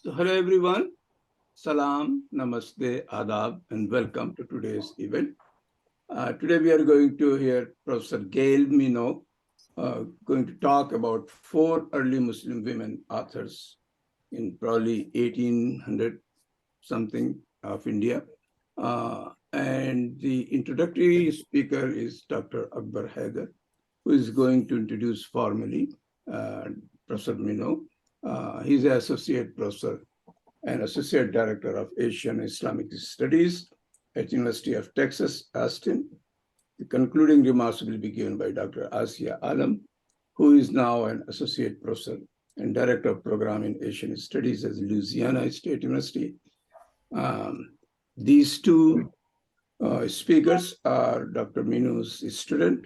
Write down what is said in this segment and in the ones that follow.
So, hello everyone. Salam, Namaste, Adab, and welcome to today's event. Today we are going to hear Professor Gail Minault going to talk about four early Muslim women authors in probably 1800 something of India. And the introductory speaker is Dr. Akbar Hyder, who is going to introduce formally Professor Minault. He's an associate professor and Associate Director of Asian Islamic Studies at University of Texas, Austin. The concluding remarks will be given by Dr. Asiya Alam, who is now an Associate Professor and Director of Program in Asian Studies at Louisiana State University. These two speakers are Dr. Minault's student.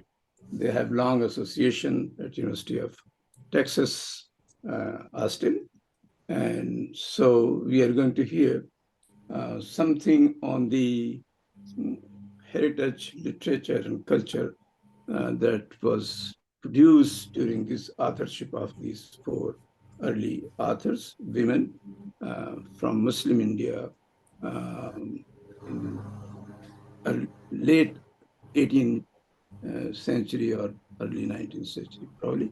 They have long association at University of Texas, Austin. And so we are going to hear something on the heritage, literature, and culture that was produced during this authorship of these four early authors, women from Muslim India in late 18th century or early 19th century, probably.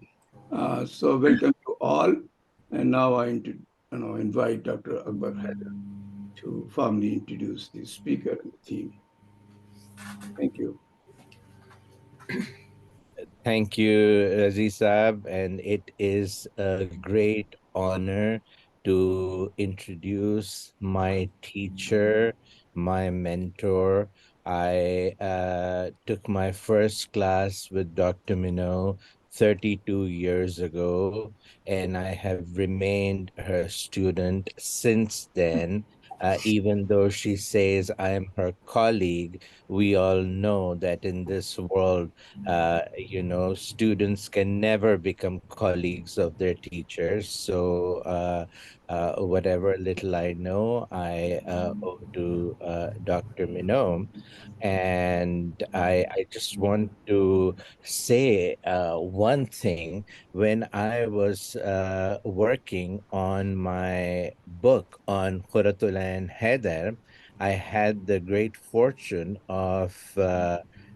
So welcome to all. And now I invite Dr. Akbar Hyder to formally introduce the speaker and the theme. Thank you. Thank you, Razi Saab, and it is a great honor to introduce my teacher, my mentor. I took my first class with Dr. Minault 32 years ago, and I have remained her student since then. Even though she says I am her colleague, we all know that in this world, students can never become colleagues of their teachers. So, whatever little I know, I owe to Dr. Minault. And I just want to say one thing. When I was working on my book on Khuratul and Haider, I had the great fortune of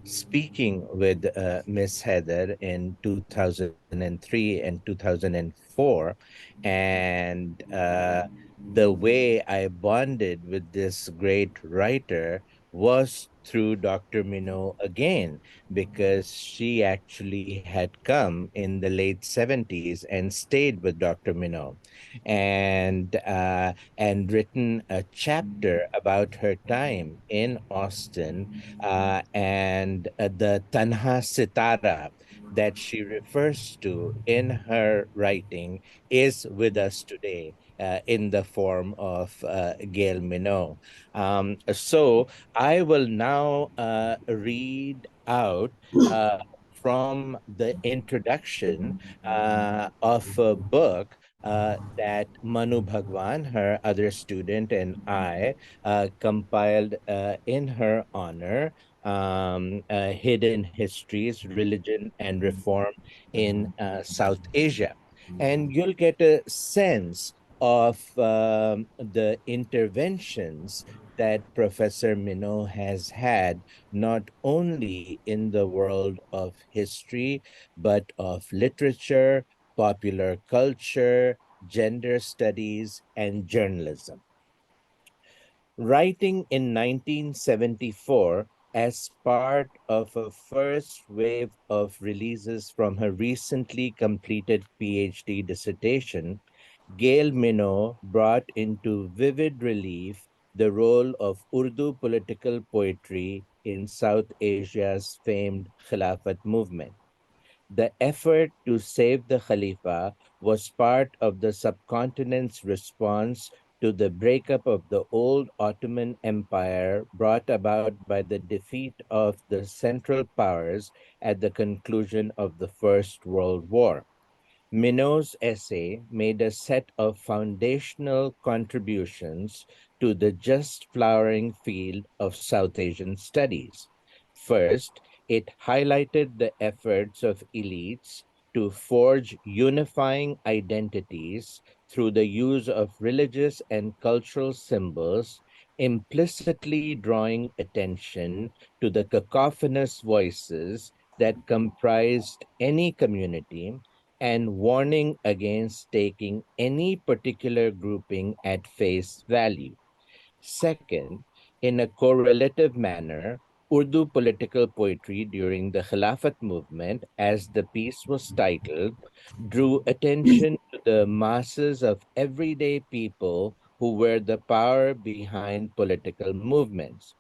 speaking with Miss Heather in 2003 and 2004. And the way I bonded with this great writer was through Dr. Minault again, because she actually had come in the late 70s and stayed with Dr. Minault and written a chapter about her time in Austin, and the Tanha Sitara that she refers to in her writing is with us today in the form of Gail Minault. So I will now read out from the introduction of a book that Manu Bhagwan, her other student, and I compiled in her honor, Hidden Histories, Religion, and Reform in South Asia. And you'll get a sense of the interventions that Professor Minault has had, not only in the world of history, but of literature, popular culture, gender studies, and journalism. Writing in 1974 as part of a first wave of releases from her recently completed PhD dissertation, Gail Minault brought into vivid relief the role of Urdu political poetry in South Asia's famed Khilafat movement. The effort to save the Khalifa was part of the subcontinent's response to the breakup of the old Ottoman Empire brought about by the defeat of the Central Powers at the conclusion of the First World War. Minault's essay made a set of foundational contributions to the just flowering field of South Asian studies. First, it highlighted the efforts of elites to forge unifying identities through the use of religious and cultural symbols, implicitly drawing attention to the cacophonous voices that comprised any community and warning against taking any particular grouping at face value. Second, in a correlative manner, Urdu political poetry during the Khilafat movement, as the piece was titled, drew attention to the masses of everyday people who were the power behind political movements.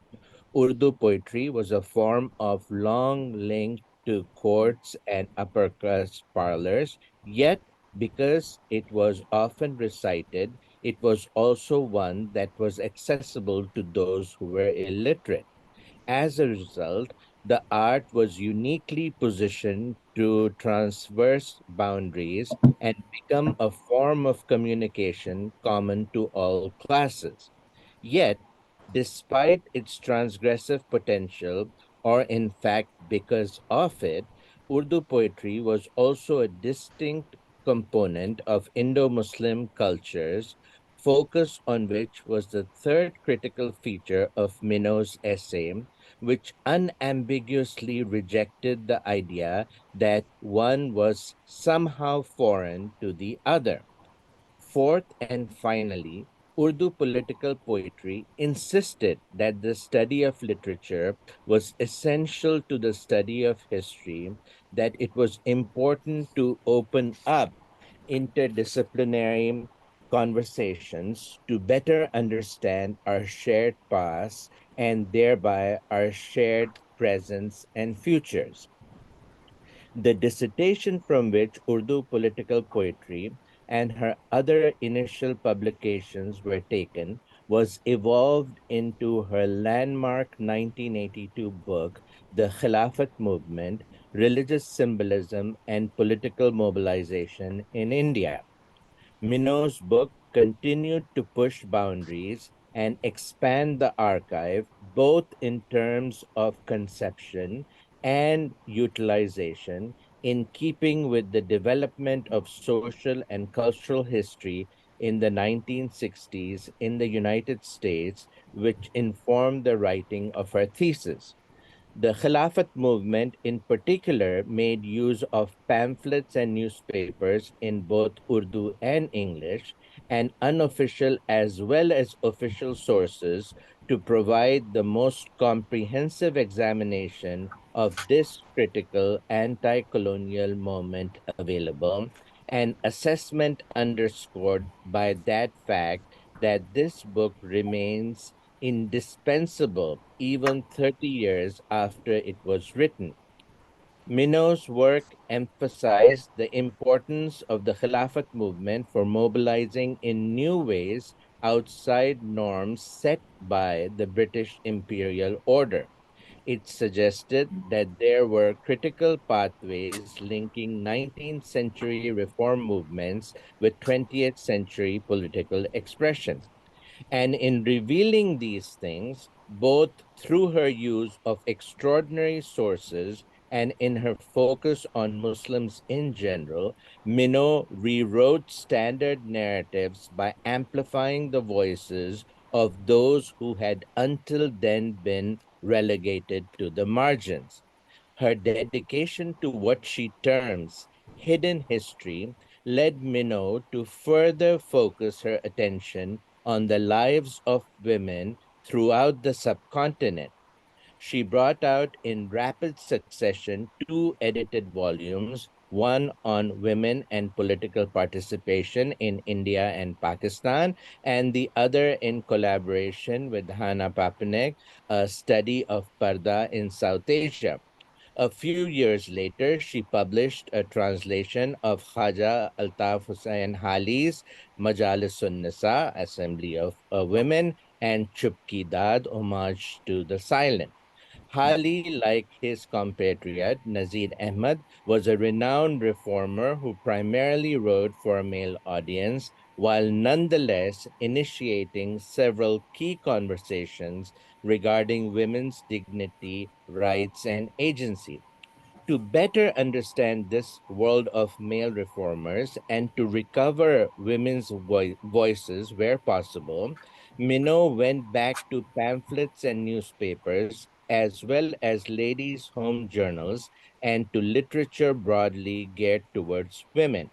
Urdu poetry was a form of long link to courts and upper class parlors, yet, because it was often recited, it was also one that was accessible to those who were illiterate. As a result, the art was uniquely positioned to transverse boundaries and become a form of communication common to all classes. Yet, despite its transgressive potential, or in fact because of it, Urdu poetry was also a distinct component of Indo Muslim cultures, focus on which was the third critical feature of Minault's essay, which unambiguously rejected the idea that one was somehow foreign to the other. Fourth and finally, Urdu political poetry insisted that the study of literature was essential to the study of history, that it was important to open up interdisciplinary conversations to better understand our shared past and thereby our shared presents and futures. The dissertation from which Urdu political poetry and her other initial publications were taken was evolved into her landmark 1982 book, The Khilafat Movement, Religious Symbolism and Political Mobilization in India. Minault's book continued to push boundaries and expand the archive, both in terms of conception and utilization, in keeping with the development of social and cultural history in the 1960s in the United States, which informed the writing of her thesis. The Khilafat movement, in particular, made use of pamphlets and newspapers in both Urdu and English, and unofficial as well as official sources to provide the most comprehensive examination of this critical anti colonial moment available, an assessment underscored by that fact that this book remains indispensable even 30 years after it was written. Minault's work emphasized the importance of the Khilafat movement for mobilizing in new ways outside norms set by the British imperial order. It suggested that there were critical pathways linking 19th century reform movements with 20th century political expression. And in revealing these things, both through her use of extraordinary sources and in her focus on Muslims in general, Minault rewrote standard narratives by amplifying the voices of those who had until then been relegated to the margins. Her dedication to what she terms hidden history led Minault to further focus her attention on the lives of women throughout the subcontinent. She brought out in rapid succession two edited volumes, one on women and political participation in India and Pakistan, and the other in collaboration with Hannah Papanek, a study of Parda in South Asia. A few years later, she published a translation of Khaja Altaf Hussain Hali's Majalisun Nisa, Assembly of Women, and Chupki Dad, Homage to the Silent. Hali, like his compatriot Nazir Ahmad, was a renowned reformer who primarily wrote for a male audience, while nonetheless initiating several key conversations regarding women's dignity, rights, and agency. To better understand this world of male reformers and to recover women's voices where possible, Minault went back to pamphlets and newspapers, as well as ladies' home journals, and to literature broadly geared towards women.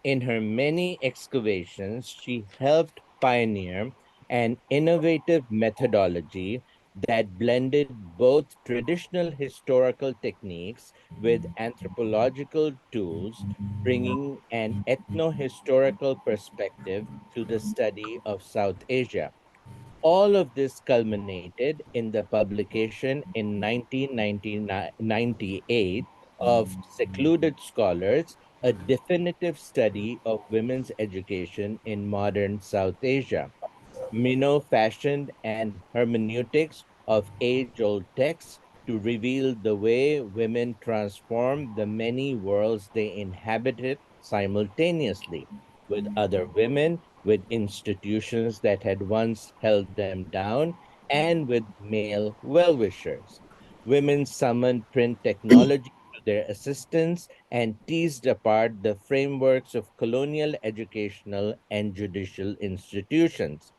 In her many excavations, she helped pioneer an innovative methodology that blended both traditional historical techniques with anthropological tools, bringing an ethno-historical perspective to the study of South Asia. All of this culminated in the publication in 1998 of Secluded Scholars, a definitive study of women's education in modern South Asia. Minault fashioned an hermeneutics of age-old texts to reveal the way women transformed the many worlds they inhabited simultaneously, with other women, with institutions that had once held them down, and with male well-wishers. Women summoned print technology to their assistance and teased apart the frameworks of colonial educational and judicial institutions.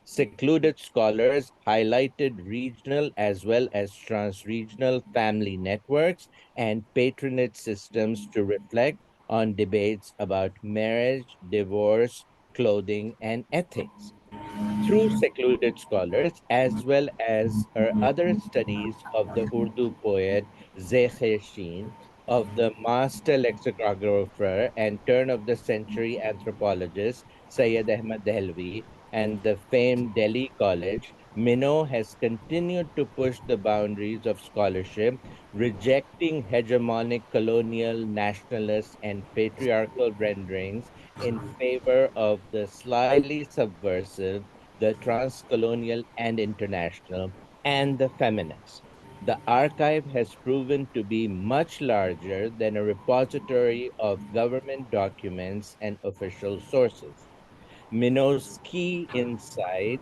Secluded Scholars highlighted regional as well as transregional family networks and patronage systems to reflect on debates about marriage, divorce, clothing, and ethics. Through Secluded Scholars, as well as her other studies of the Urdu poet Zekhe Sheen, of the master lexicographer and turn-of-the-century anthropologist Syed Ahmad Dehlvi, and the famed Delhi College, Minault has continued to push the boundaries of scholarship, rejecting hegemonic colonial, nationalist, and patriarchal renderings in favor of the slyly subversive, the transcolonial and international, and the feminist. The archive has proven to be much larger than a repository of government documents and official sources. Minot's key insights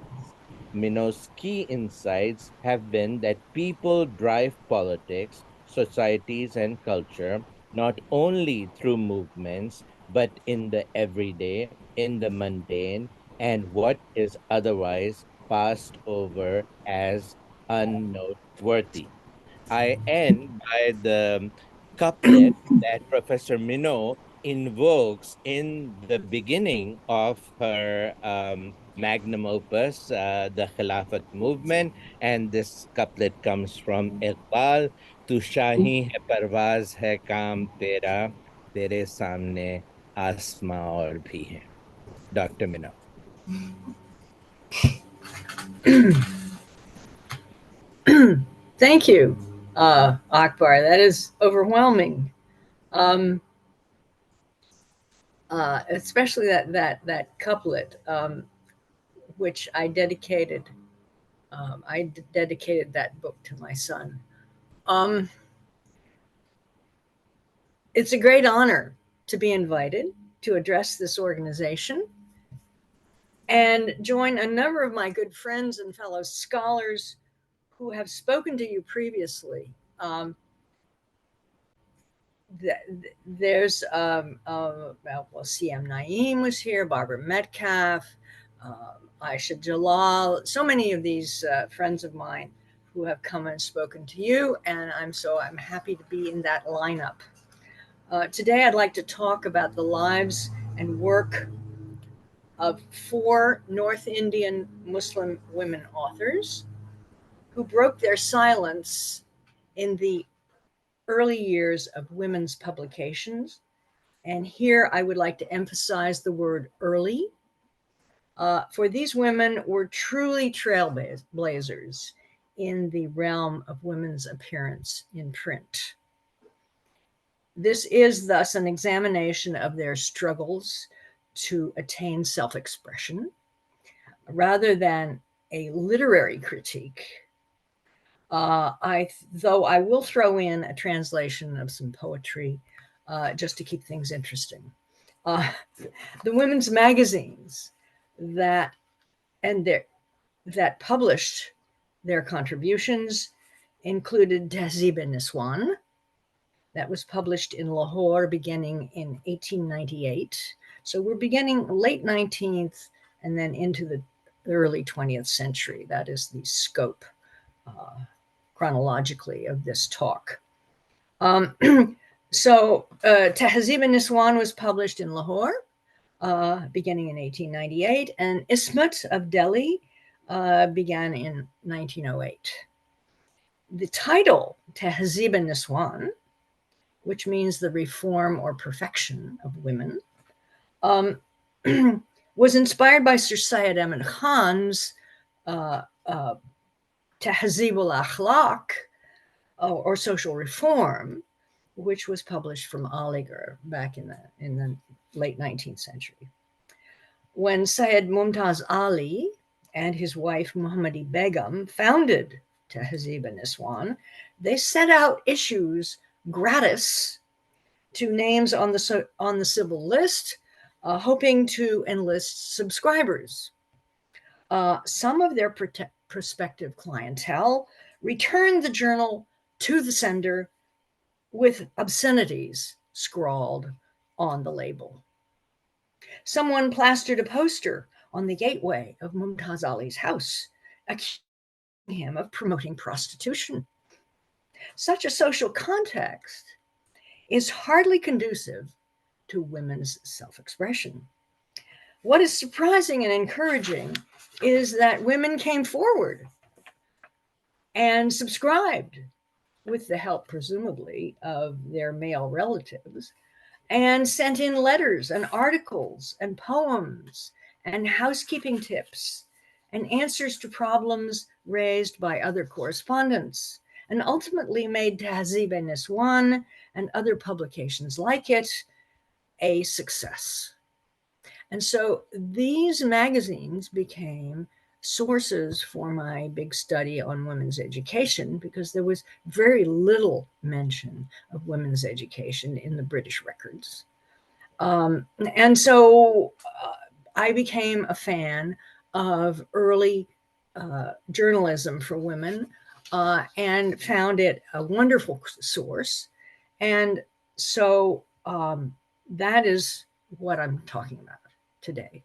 have been that people drive politics, societies, and culture not only through movements, but in the everyday, in the mundane, and what is otherwise passed over as unnoteworthy. I end by the couplet that Professor Minault invokes in the beginning of her magnum opus, the Khilafat movement. And this couplet comes from Iqbal: Tu shahi hai parvaz hai kaam tera, tere samne asma aur bhi hai. Dr. Minault. Thank you, Akbar. That is overwhelming, um, especially that couplet, which I dedicated that book to my son. Um, it's a great honor to be invited to address this organization and join a number of my good friends and fellow scholars who have spoken to you previously. There's well, CM Naeem was here, Barbara Metcalf, Aisha Jalal, so many of these friends of mine who have come and spoken to you, and I'm happy to be in that lineup. Today, I'd like to talk about the lives and work of four North Indian Muslim women authors who broke their silence in the early years of women's publications. And here I would like to emphasize the word early, for these women were truly trailblazers in the realm of women's appearance in print. This is thus an examination of their struggles to attain self-expression rather than a literary critique. Though I will throw in a translation of some poetry just to keep things interesting. Uh, the women's magazines that and their that published their contributions included Tehzeeb-e Niswan, that was published in Lahore beginning in 1898. So we're beginning late 19th and then into the early 20th century. That is the scope chronologically of this talk. So Tehzeeb-i-Niswan was published in Lahore beginning in 1898, and Ismat of Delhi began in 1908. The title Tehzeeb-i-Niswan, which means the reform or perfection of women, was inspired by Sir Syed Ahmad Khan's Tehzeeb al-Akhlaq, or social reform, which was published from Aligarh back in the late 19th century. When Syed Mumtaz Ali and his wife Muhammadi Begum founded Tehzeeb-i-Niswan, they set out issues gratis to names on the civil list, hoping to enlist subscribers. Some of their prospective clientele returned the journal to the sender with obscenities scrawled on the label. Someone plastered a poster on the gateway of Mumtaz Ali's house, accusing him of promoting prostitution. Such a social context is hardly conducive to women's self-expression. What is surprising and encouraging is that women came forward and subscribed, with the help, presumably, of their male relatives, and sent in letters and articles and poems and housekeeping tips and answers to problems raised by other correspondents, and ultimately made Tehzeeb-i-Niswan and other publications like it a success. And so these magazines became sources for my big study on women's education, because there was very little mention of women's education in the British records. And so I became a fan of early journalism for women and found it a wonderful source. And so that is what I'm talking about today.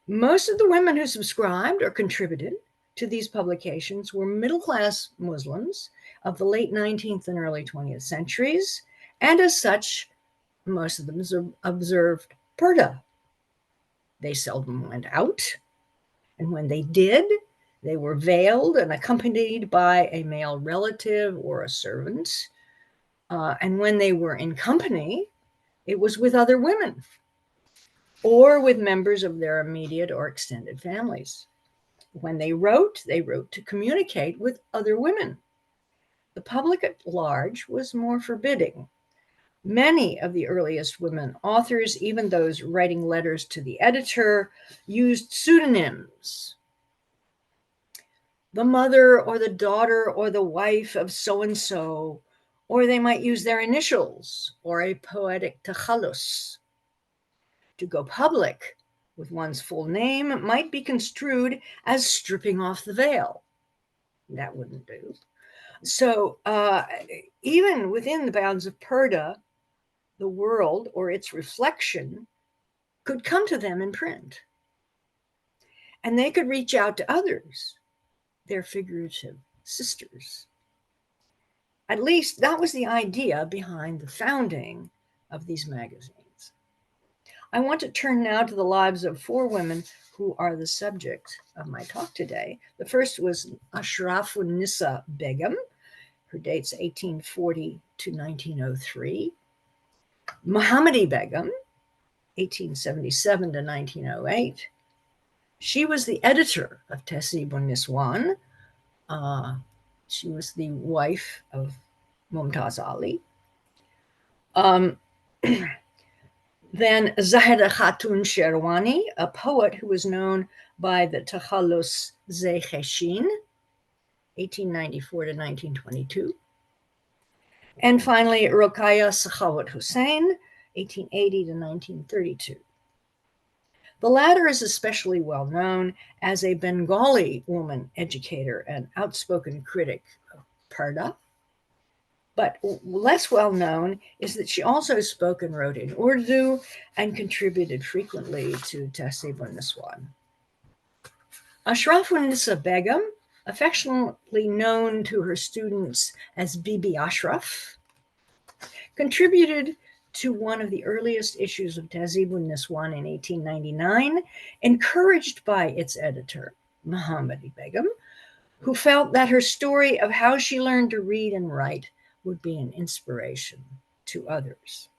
Most of the women who subscribed or contributed to these publications were middle-class Muslims of the late 19th and early 20th centuries, and as such, most of them observed purdah. They seldom went out, and when they did, they were veiled and accompanied by a male relative or a servant. And when they were in company, it was with other women or with members of their immediate or extended families. When they wrote to communicate with other women. The public at large was more forbidding. Many of the earliest women authors, even those writing letters to the editor, used pseudonyms. The mother or the daughter or the wife of so-and-so, or they might use their initials or a poetic takhallus. To go public with one's full name might be construed as stripping off the veil. That wouldn't do. So even within the bounds of purdah, the world or its reflection could come to them in print. And they could reach out to others, their figurative sisters. At least that was the idea behind the founding of these magazines. I want to turn now to the lives of 4 women who are the subject of my talk today. The first was Ashraf-un-Nisa Begum. Her date's 1840 to 1903. Muhammadi Begum, 1877 to 1908. She was the editor of Tehzeeb-i-Niswan. She was the wife of Mumtaz Ali. Then Zahida Khatun Sherwani, a poet who was known by the Takhallus Zekheshin, 1894 to 1922. And finally, Rokhaya Sakhawat Hussain, 1880 to 1932. The latter is especially well known as a Bengali woman educator and outspoken critic of purdah. But less well known is that she also spoke and wrote in Urdu and contributed frequently to Tehzeeb-ul-Niswan. Ashraf-un-Nisa Begum, affectionately known to her students as Bibi Ashraf, contributed to one of the earliest issues of Tehzeeb-ul-Niswan in 1899, encouraged by its editor, Muhammadi Begum, who felt that her story of how she learned to read and write would be an inspiration to others.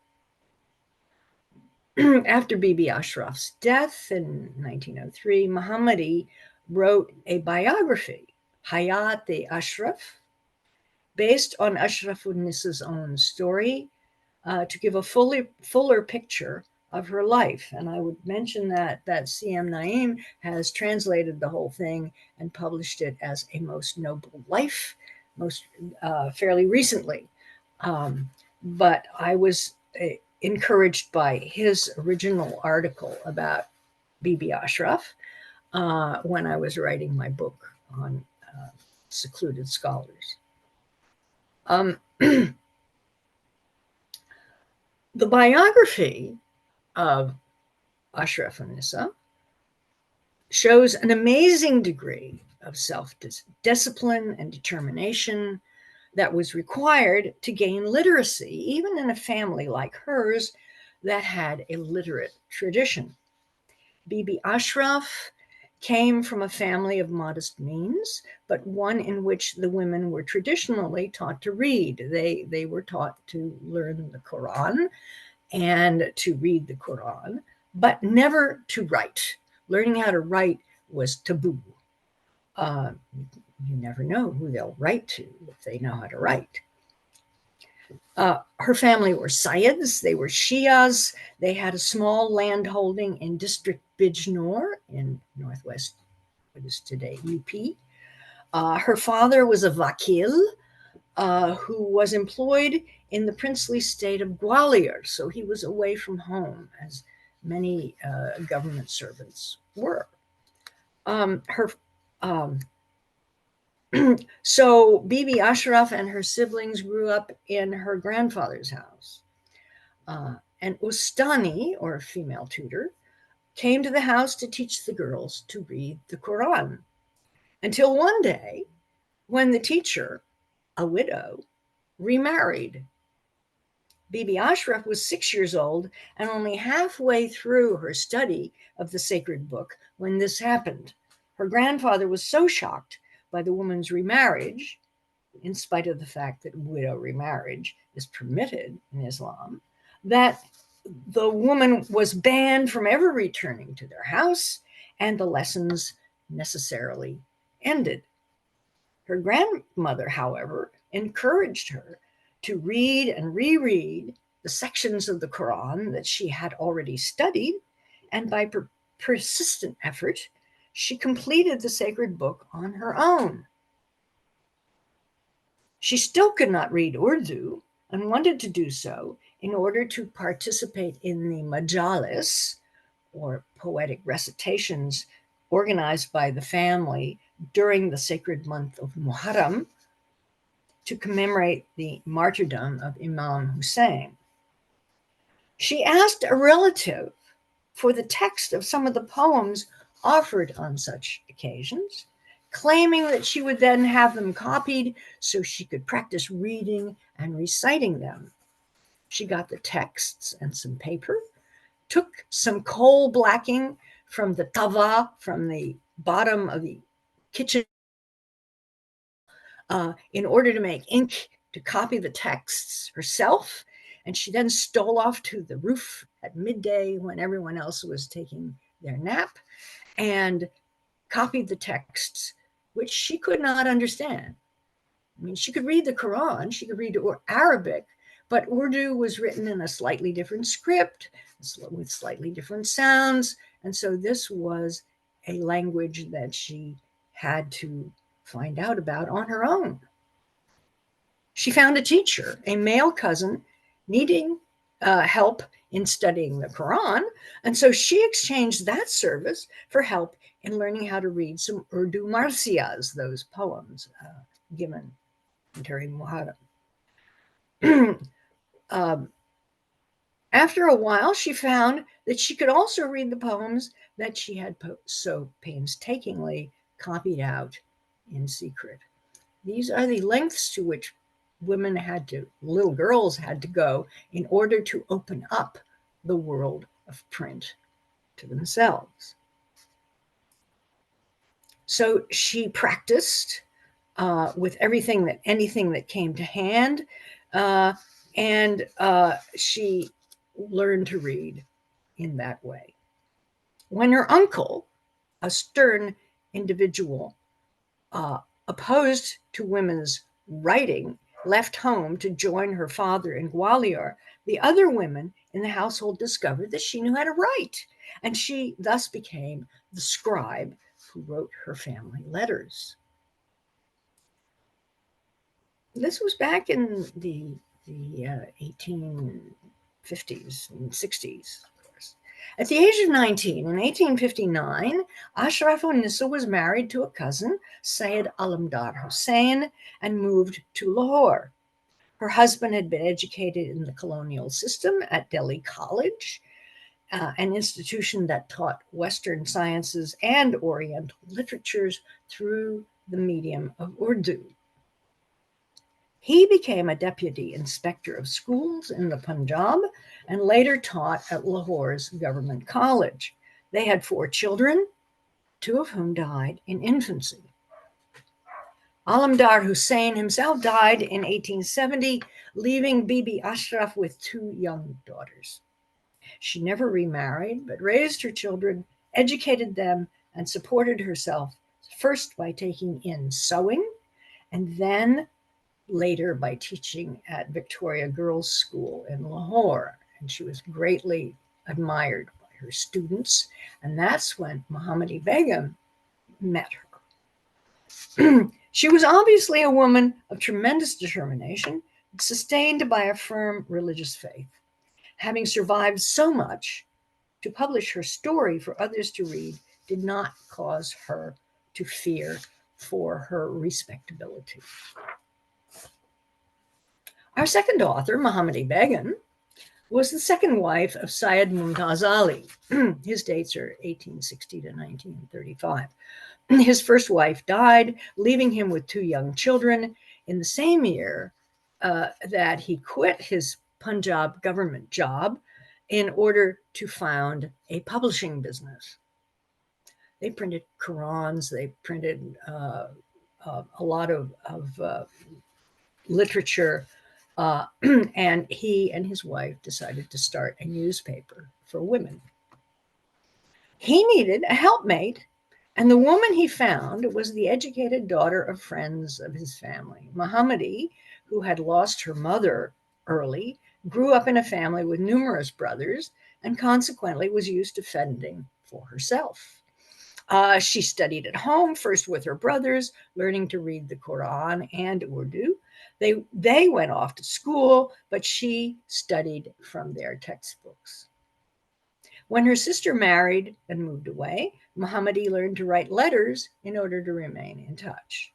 After Bibi Ashraf's death in 1903, Muhammadi wrote a biography, Hayat-e-Ashraf, based on Ashraf-un-Nisa's own story, to give a fuller picture of her life. And I would mention that C.M. Naim has translated the whole thing and published it as A Most Noble Life, fairly recently. But I was encouraged by his original article about Bibi Ashraf when I was writing my book on secluded scholars. The biography of Ashraf-un-Nisa shows an amazing degree of self-discipline and determination that was required to gain literacy, even in a family like hers that had a literate tradition. Bibi Ashraf came from a family of modest means, but one in which the women were traditionally taught to read. They were taught to learn the Quran and to read the Quran, but never to write. Learning how to write was taboo. You never know who they'll write to if they know how to write. Her family were Sayyids, they were Shias, they had a small land holding in District Bijnor in northwest, what is today UP. Her father was a Vakil who was employed in the princely state of Gwalior, so he was away from home, as many government servants were. So Bibi Ashraf and her siblings grew up in her grandfather's house. And Ustani, or female tutor, came to the house to teach the girls to read the Quran. Until one day, when the teacher, a widow, remarried. Bibi Ashraf was 6 years old and only halfway through her study of the sacred book when this happened. Her grandfather was so shocked by the woman's remarriage, in spite of the fact that widow remarriage is permitted in Islam, that the woman was banned from ever returning to their house, and the lessons necessarily ended. Her grandmother, however, encouraged her to read and reread the sections of the Quran that she had already studied, and by persistent effort, she completed the sacred book on her own. She still could not read Urdu and wanted to do so in order to participate in the majalis, or poetic recitations organized by the family during the sacred month of Muharram to commemorate the martyrdom of Imam Hussein. She asked a relative for the text of some of the poems offered on such occasions, claiming that she would then have them copied so she could practice reading and reciting them. She got the texts and some paper, took some coal blacking from the tava, from the bottom of the kitchen, in order to make ink to copy the texts herself. And she then stole off to the roof at midday when everyone else was taking their nap and copied the texts, which she could not understand. I mean, she could read the Quran, she could read Arabic, but Urdu was written in a slightly different script with slightly different sounds. And so this was a language that she had to find out about on her own. She found a teacher, a male cousin, needing help in studying the Quran. And so she exchanged that service for help in learning how to read some Urdu marsiyas, those poems given during Muharram. After a while, she found that she could also read the poems that she had so painstakingly copied out in secret. These are the lengths to which little girls had to go in order to open up the world of print to themselves. So she practiced with anything that came to hand, and she learned to read in that way. When her uncle, a stern individual opposed to women's writing, left home to join her father in Gwalior, the other women in the household discovered that she knew how to write, and she thus became the scribe who wrote her family letters. This was back in the 1850s and 60s. At the age of 19, in 1859, Ashraf Unissa was married to a cousin, Syed Alamdar Hussain, and moved to Lahore. Her husband had been educated in the colonial system at Delhi College, an institution that taught Western sciences and Oriental literatures through the medium of Urdu. He became a deputy inspector of schools in the Punjab and later taught at Lahore's government college. They had 4 children, 2 of whom died in infancy. Alamdar Hussain himself died in 1870, leaving Bibi Ashraf with 2 young daughters. She never remarried, but raised her children, educated them, and supported herself, first by taking in sewing, and then later by teaching at Victoria Girls' School in Lahore. And she was greatly admired by her students. And that's when Mohammadi Begum met her. She was obviously a woman of tremendous determination, sustained by a firm religious faith. Having survived so much, to publish her story for others to read did not cause her to fear for her respectability. Our second author, Mohammadi Begum, was the second wife of Syed Mumtaz Ali. His dates are 1860 to 1935. His first wife died, leaving him with 2 young children in the same year that he quit his Punjab government job in order to found a publishing business. They printed Qurans, they printed a lot of literature, and he and his wife decided to start a newspaper for women. He needed a helpmate, and the woman he found was the educated daughter of friends of his family. Mohammadi, who had lost her mother early, grew up in a family with numerous brothers and consequently was used to fending for herself. She studied at home, first with her brothers, learning to read the Quran and Urdu. They went off to school, but she studied from their textbooks. When her sister married and moved away, Mohammadi learned to write letters in order to remain in touch.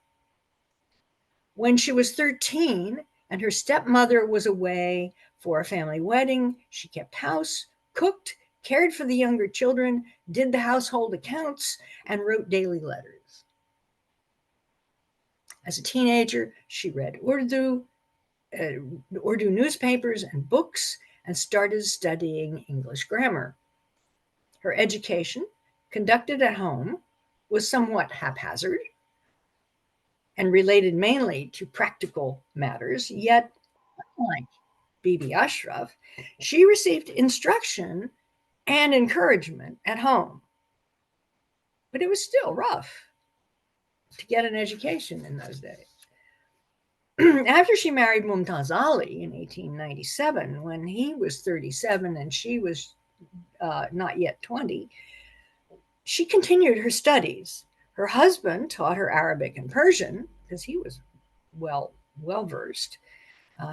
When she was 13 and her stepmother was away for a family wedding, she kept house, cooked, cared for the younger children, did the household accounts, and wrote daily letters. As a teenager, she read Urdu newspapers and books, and started studying English grammar. Her education, conducted at home, was somewhat haphazard and related mainly to practical matters, yet, unlike Bibi Ashraf, she received instruction and encouragement at home. But it was still rough to get an education in those days. After she married Mumtaz Ali in 1897, when he was 37 and she was not yet 20, she continued her studies. Her husband taught her Arabic and Persian because he was well versed.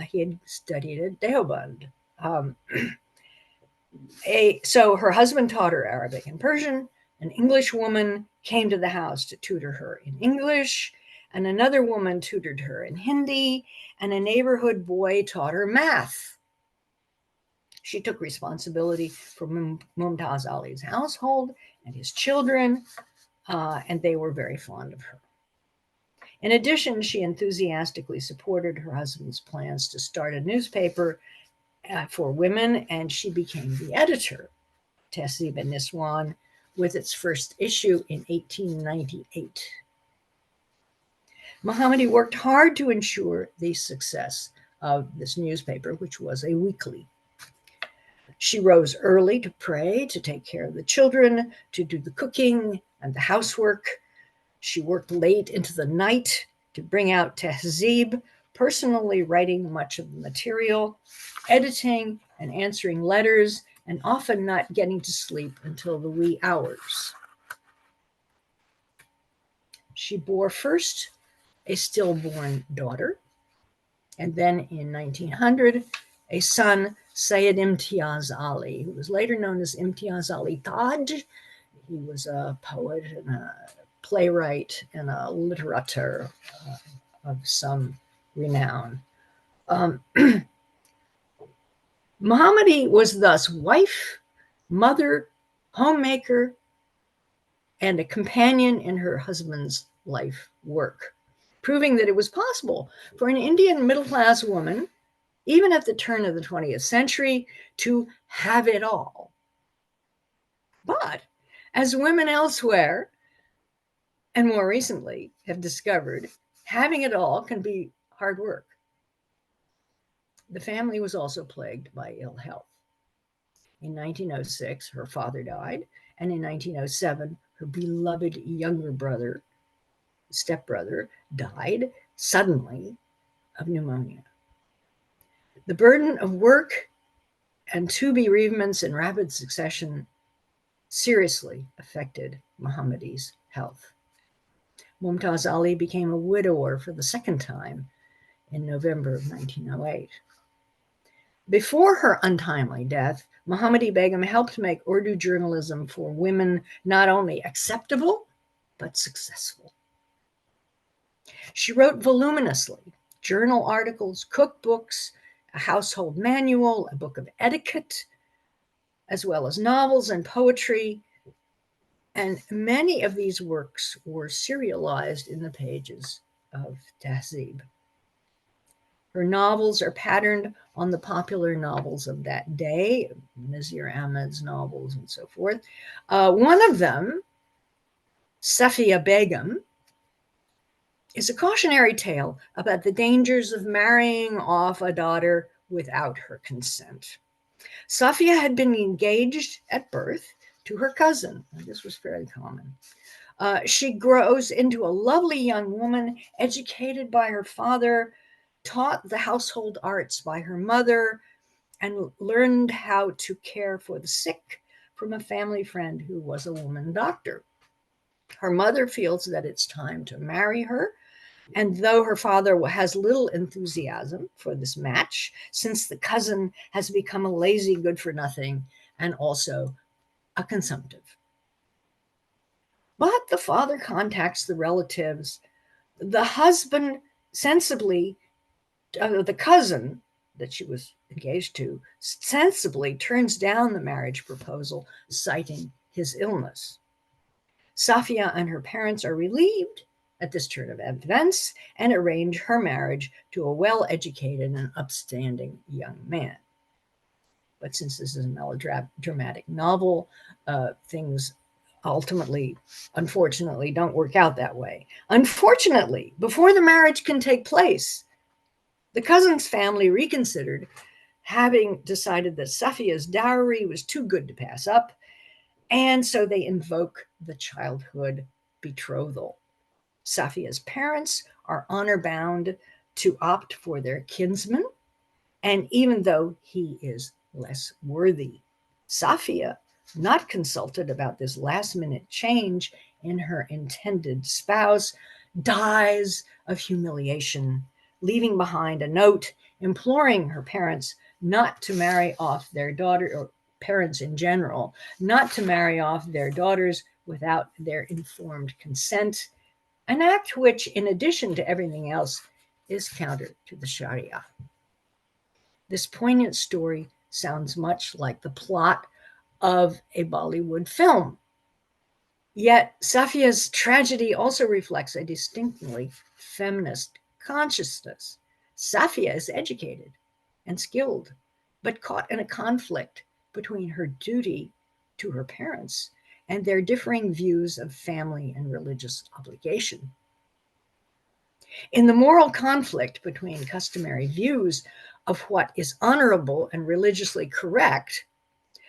He had studied at Deoband. So her husband taught her Arabic and Persian. An English woman came to the house to tutor her in English. and another woman tutored her in Hindi, and a neighborhood boy taught her math. She took responsibility for Mumtaz Ali's household and his children, and they were very fond of her. In addition, she enthusiastically supported her husband's plans to start a newspaper for women, and she became the editor, Tehzeeb and Niswan, with its first issue in 1898. Mohammadi worked hard to ensure the success of this newspaper, which was a weekly. She rose early to pray, to take care of the children, to do the cooking and the housework. She worked late into the night to bring out Tehzeeb, personally writing much of the material, editing and answering letters, and often not getting to sleep until the wee hours. She bore first a stillborn daughter, and then in 1900, a son, Sayyid Imtiaz Ali, who was later known as Imtiaz Ali Taj. He was a poet and a playwright and a literator of some renown. Mohammadi was thus wife, mother, homemaker, and a companion in her husband's life work, proving that it was possible for an Indian middle-class woman, even at the turn of the 20th century, to have it all. But as women elsewhere, and more recently, have discovered, having it all can be hard work. The family was also plagued by ill health. In 1906, her father died, and in 1907, her beloved younger brother, stepbrother, died suddenly of pneumonia. The burden of work and two bereavements in rapid succession seriously affected Mohammadi's health. Mumtaz Ali became a widower for the second time in November of 1908. Before her untimely death, Mohammadi Begum helped make Urdu journalism for women not only acceptable, but successful. She wrote voluminously, journal articles, cookbooks, a household manual, a book of etiquette, as well as novels and poetry, and many of these works were serialized in the pages of Tehzeeb. Her novels are patterned on the popular novels of that day, Nazir Ahmed's novels and so forth. One of them, Safiya Begum, is a cautionary tale about the dangers of marrying off a daughter without her consent. Safiya had been engaged at birth to her cousin. This was fairly common. She grows into a lovely young woman, educated by her father, taught the household arts by her mother, and learned how to care for the sick from a family friend who was a woman doctor. Her mother feels that it's time to marry her, and though her father has little enthusiasm for this match, since the cousin has become a lazy good-for-nothing and also a consumptive. But the father contacts the relatives. The husband sensibly, the cousin that she was engaged to, sensibly turns down the marriage proposal, citing his illness. Safiya and her parents are relieved at this turn of events and arrange her marriage to a well-educated and upstanding young man. But since this is a melodramatic novel, things ultimately, unfortunately, don't work out that way. Unfortunately, before the marriage can take place, the cousin's family reconsidered, having decided that Safiya's dowry was too good to pass up, and so they invoke the childhood betrothal. Safiya's parents are honor-bound to opt for their kinsman, and even though he is less worthy, Safiya, not consulted about this last-minute change in her intended spouse, dies of humiliation, leaving behind a note imploring her parents not to marry off their daughter, or parents in general, not to marry off their daughters without their informed consent, an act which, in addition to everything else, is counter to the Sharia. This poignant story sounds much like the plot of a Bollywood film. Yet Safia's tragedy also reflects a distinctly feminist consciousness. Safia is educated and skilled, but caught in a conflict between her duty to her parents and their differing views of family and religious obligation. In the moral conflict between customary views of what is honorable and religiously correct,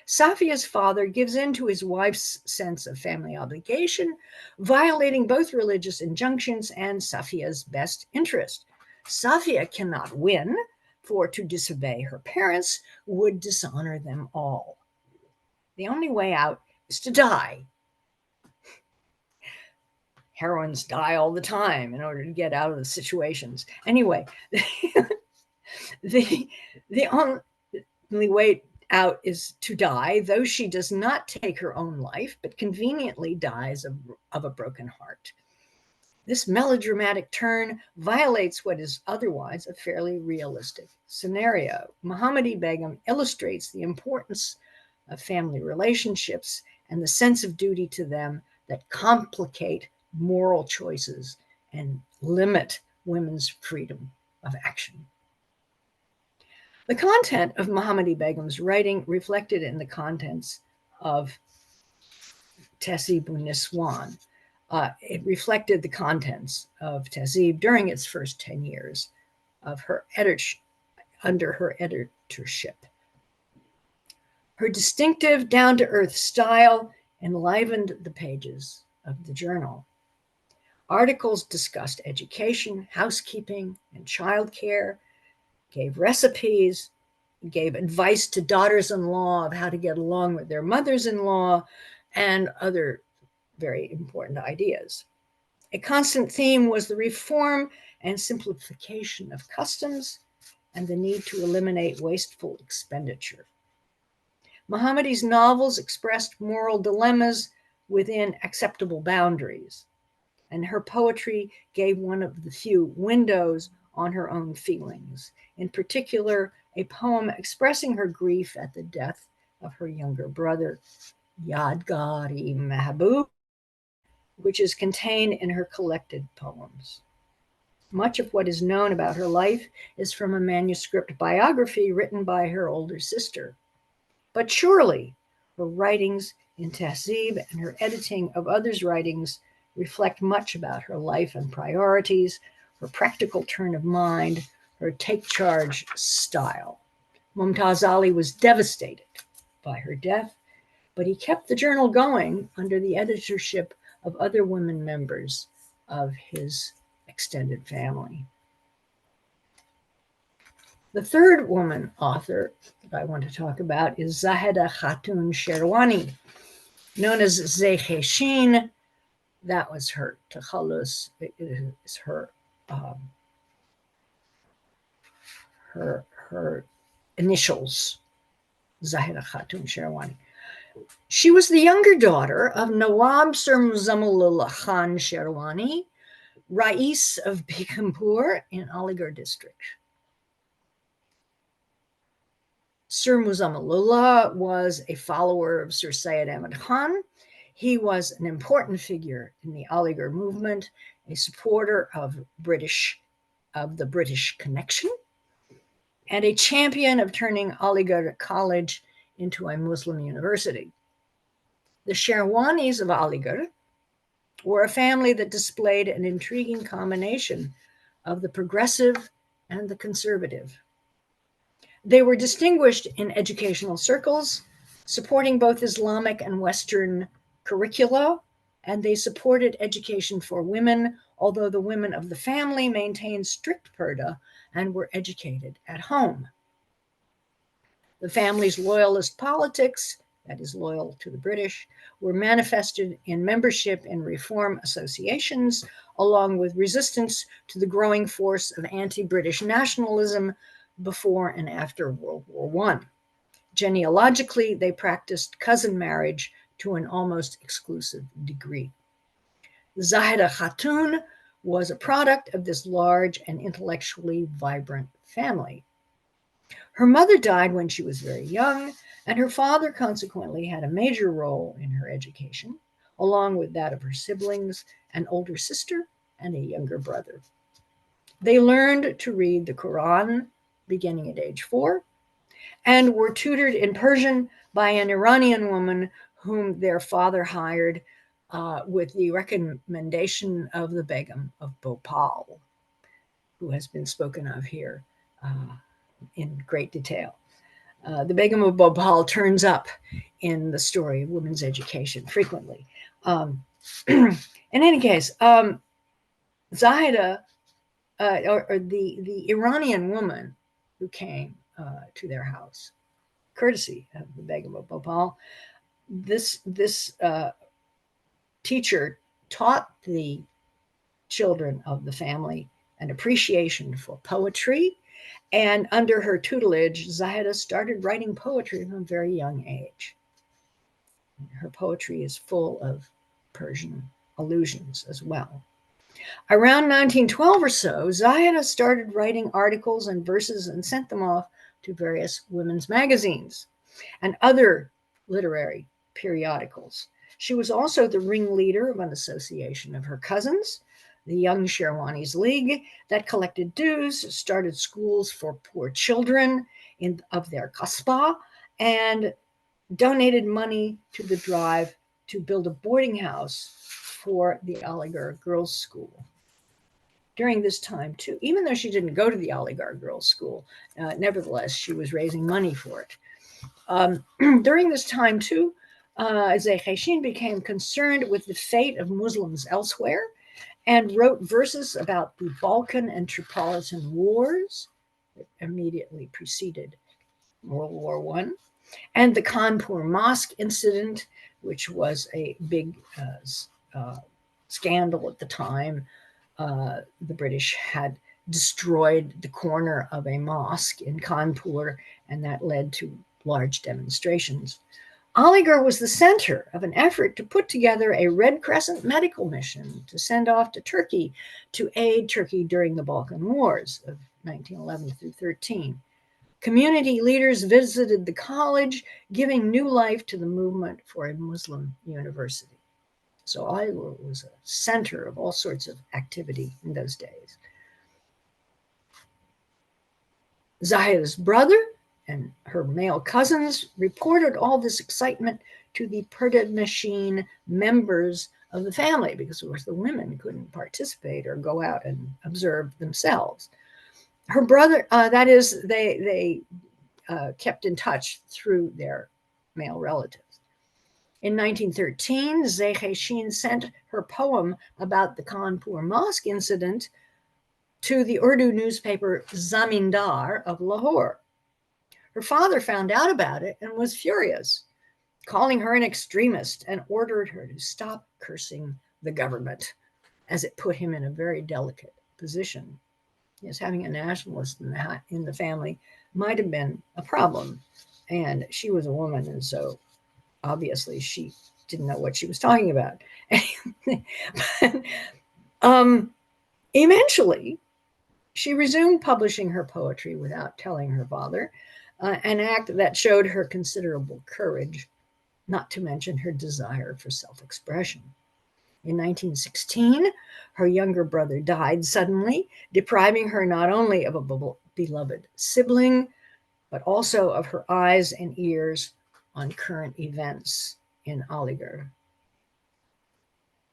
Safia's father gives in to his wife's sense of family obligation, violating both religious injunctions and Safia's best interest. Safia cannot win, for to disobey her parents would dishonor them all. The only way out is to die. Heroines die all the time in order to get out of the situations. Anyway, the only way out is to die, though she does not take her own life, but conveniently dies of a broken heart. This melodramatic turn violates what is otherwise a fairly realistic scenario. Mohammadi Begum illustrates the importance of family relationships and the sense of duty to them that complicate moral choices and limit women's freedom of action. The content of Mohammadi Begum's writing reflected in the contents of Tehzeeb-un-Niswan. It reflected the contents of Tehzeeb during its first 10 years of her under her editorship. Her distinctive, down-to-earth style enlivened the pages of the journal. Articles discussed education, housekeeping, and childcare, gave recipes, gave advice to daughters-in-law of how to get along with their mothers-in-law, and other very important ideas. A constant theme was the reform and simplification of customs and the need to eliminate wasteful expenditure. Mohammadi's novels expressed moral dilemmas within acceptable boundaries, and her poetry gave one of the few windows on her own feelings, in particular, a poem expressing her grief at the death of her younger brother, Yadgari Mahbub, which is contained in her collected poems. Much of what is known about her life is from a manuscript biography written by her older sister. But surely her writings in Tehzeeb and her editing of others' writings reflect much about her life and priorities, her practical turn of mind, her take charge style. Mumtaz Ali was devastated by her death, but he kept the journal going under the editorship of other women members of his extended family. The third woman author that I want to talk about is Zaheda Khatun Sherwani, known as Zekheshin. That was her Takhalus, is her initials, Zaheda Khatun Sherwani. She was the younger daughter of Nawab Sir Muzammilullah Khan Sherwani, Rais of Bikampur in Aligarh district. Sir Muzammilullah was a follower of Sir Syed Ahmad Khan. He was an important figure in the Aligarh movement, a supporter of the British connection, and a champion of turning Aligarh College into a Muslim university. The Sherwanis of Aligarh were a family that displayed an intriguing combination of the progressive and the conservative. They were distinguished in educational circles, supporting both Islamic and Western curricula, and they supported education for women, although the women of the family maintained strict purdah and were educated at home. The family's loyalist politics, that is loyal to the British, were manifested in membership in reform associations, along with resistance to the growing force of anti-British nationalism before and after World War I. Genealogically, they practiced cousin marriage to an almost exclusive degree. Zahida Khatun was a product of this large and intellectually vibrant family. Her mother died when she was very young, and her father consequently had a major role in her education, along with that of her siblings, an older sister, and a younger brother. They learned to read the Quran beginning at age 4 and were tutored in Persian by an Iranian woman whom their father hired with the recommendation of the Begum of Bhopal, who has been spoken of here in great detail. The Begum of Bhopal turns up in the story of women's education frequently. In any case, Zahida, or the Iranian woman who came to their house, courtesy of the Begum of Bhopal, this teacher taught the children of the family an appreciation for poetry. And under her tutelage, Zahida started writing poetry from a very young age. Her poetry is full of Persian allusions as well. Around 1912 or so, Zahida started writing articles and verses and sent them off to various women's magazines and other literary periodicals. She was also the ringleader of an association of her cousins, the Young Sherwani's League, that collected dues, started schools for poor children of their kasbah, and donated money to the drive to build a boarding house for the Aligarh Girls' School. During this time, too, even though she didn't go to the Aligarh Girls' School, nevertheless, she was raising money for it. During this time, too, Zekheshin became concerned with the fate of Muslims elsewhere and wrote verses about the Balkan and Tripolitan wars that immediately preceded World War I, and the Kanpur Mosque incident, which was a big scandal at the time. The British had destroyed the corner of a mosque in Kanpur, and that led to large demonstrations. Aligarh was the center of an effort to put together a Red Crescent medical mission to send off to Turkey to aid Turkey during the Balkan Wars of 1911 through 13. Community leaders visited the college, giving new life to the movement for a Muslim university. So Aligarh was a center of all sorts of activity in those days. Zahida's brother and her male cousins reported all this excitement to the Purda machine members of the family, because of course the women couldn't participate or go out and observe themselves. Her brother, that is, they kept in touch through their male relatives. In 1913, Zekheshin sent her poem about the Kanpur Mosque incident to the Urdu newspaper Zamindar of Lahore. Her father found out about it and was furious, calling her an extremist, and ordered her to stop cursing the government, as it put him in a very delicate position. Yes, having a nationalist in the family might have been a problem, and she was a woman, and so obviously she didn't know what she was talking about. But, eventually, she resumed publishing her poetry without telling her father, an act that showed her considerable courage, not to mention her desire for self-expression. In 1916, her younger brother died suddenly, depriving her not only of a beloved sibling, but also of her eyes and ears on current events in Aligarh.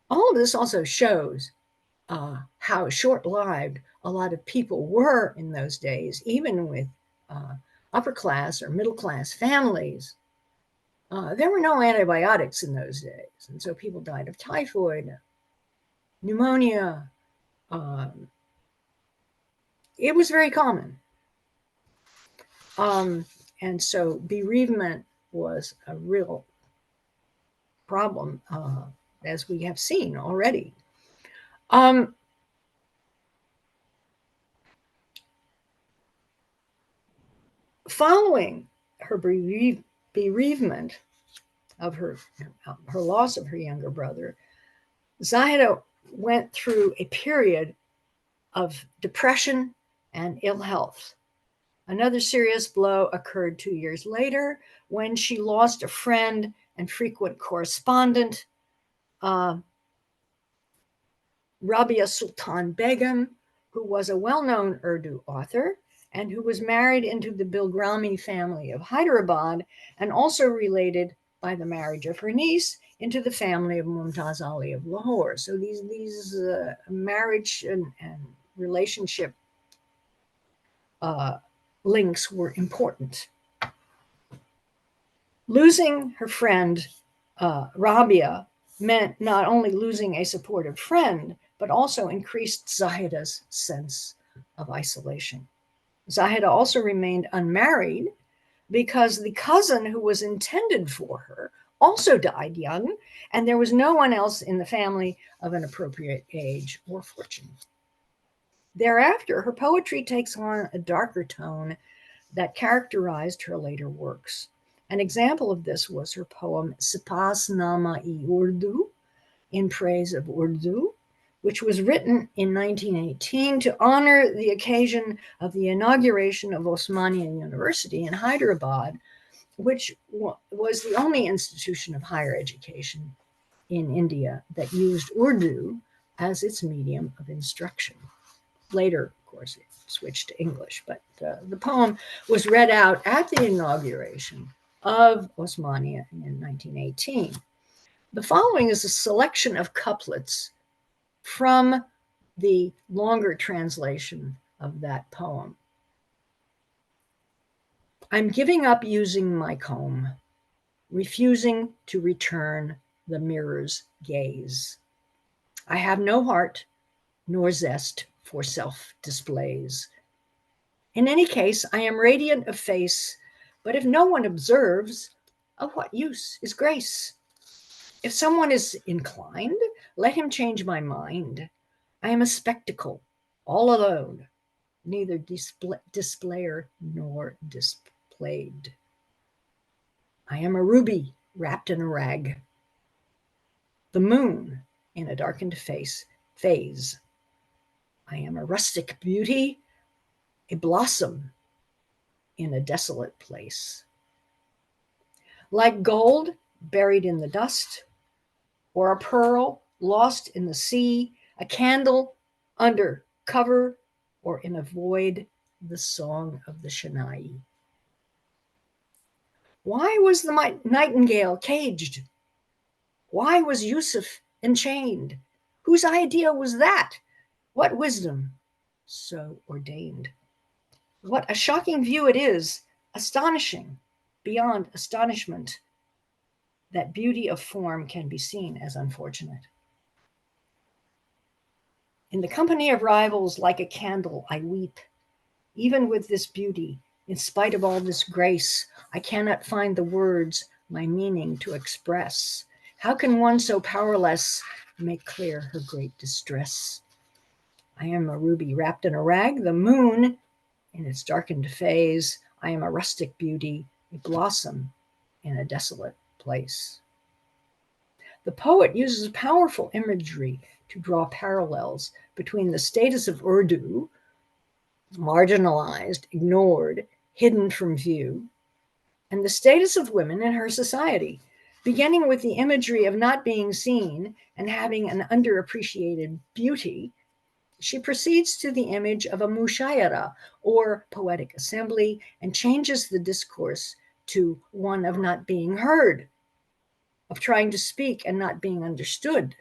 All of this also shows how short-lived a lot of people were in those days, even with upper class or middle class families. There were no antibiotics in those days, and so people died of typhoid, pneumonia. It was very common. And so bereavement was a real problem, as we have seen already. Following her bereavement of her loss of her younger brother, Zahida went through a period of depression and ill health. Another serious blow occurred 2 years later when she lost a friend and frequent correspondent, Rabia Sultan Begum, who was a well-known Urdu author and who was married into the Bilgrami family of Hyderabad and also related by the marriage of her niece into the family of Mumtaz Ali of Lahore. So these marriage and relationship links were important. Losing her friend, Rabia, meant not only losing a supportive friend, but also increased Zahida's sense of isolation. Zahida also remained unmarried because the cousin who was intended for her also died young, and there was no one else in the family of an appropriate age or fortune. Thereafter, her poetry takes on a darker tone that characterized her later works. An example of this was her poem Sipas-Nama-i-Urdu, in praise of Urdu, which was written in 1918 to honor the occasion of the inauguration of Osmania University in Hyderabad, which was the only institution of higher education in India that used Urdu as its medium of instruction. Later, of course, it switched to English, but the poem was read out at the inauguration of Osmania in 1918. The following is a selection of couplets from the longer translation of that poem. I'm giving up using my comb, refusing to return the mirror's gaze. I have no heart nor zest for self-displays. In any case, I am radiant of face, but if no one observes, of what use is grace? If someone is inclined, let him change my mind. I am a spectacle, all alone, neither displayer nor displayed. I am a ruby wrapped in a rag, the moon in a darkened phase. I am a rustic beauty, a blossom in a desolate place. Like gold buried in the dust, or a pearl lost in the sea, a candle under cover, or in a void, the song of the Shana'i. Why was the nightingale caged? Why was Yusuf enchained? Whose idea was that? What wisdom so ordained? What a shocking view it is, astonishing beyond astonishment, that beauty of form can be seen as unfortunate. In the company of rivals, like a candle, I weep. Even with this beauty, in spite of all this grace, I cannot find the words, my meaning to express. How can one so powerless make clear her great distress? I am a ruby wrapped in a rag, the moon in its darkened phase. I am a rustic beauty, a blossom in a desolate place. The poet uses powerful imagery to draw parallels between the status of Urdu, marginalized, ignored, hidden from view, and the status of women in her society, beginning with the imagery of not being seen and having an underappreciated beauty. She proceeds to the image of a mushayara, or poetic assembly, and changes the discourse to one of not being heard, of trying to speak and not being understood.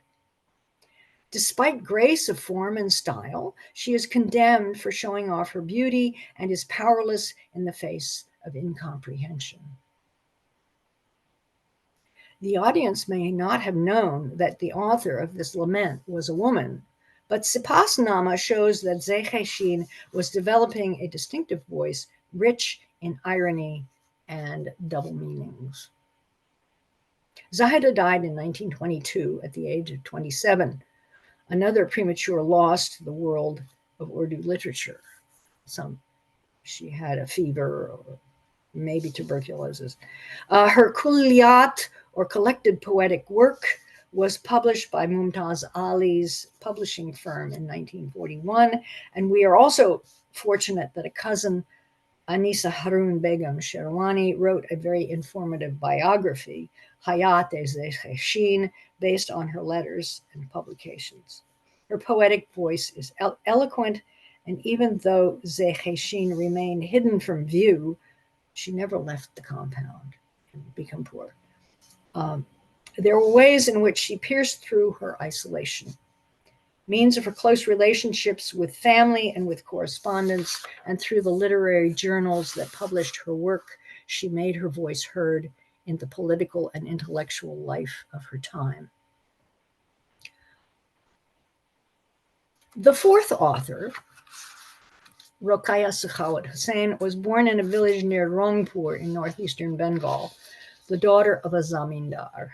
Despite grace of form and style, she is condemned for showing off her beauty and is powerless in the face of incomprehension. The audience may not have known that the author of this lament was a woman, but Sipas-Nama shows that Zekheshin was developing a distinctive voice, rich in irony and double meanings. Zahida died in 1922 at the age of 27, another premature loss to the world of Urdu literature. She had a fever or maybe tuberculosis. Her kulliyat, or collected poetic work, was published by Mumtaz Ali's publishing firm in 1941. And we are also fortunate that a cousin, Anisa Harun Begum Sherwani, wrote a very informative biography, Hayat-e-Zekheshin, based on her letters and publications. Her poetic voice is eloquent, and even though Zekheshin remained hidden from view, she never left the compound and become poor. There were ways in which she pierced through her isolation. Means of her close relationships with family and with correspondence, and through the literary journals that published her work, she made her voice heard in the political and intellectual life of her time. The fourth author, Rokeya Sakhawat Hussain, was born in a village near Rangpur in northeastern Bengal, the daughter of a zamindar.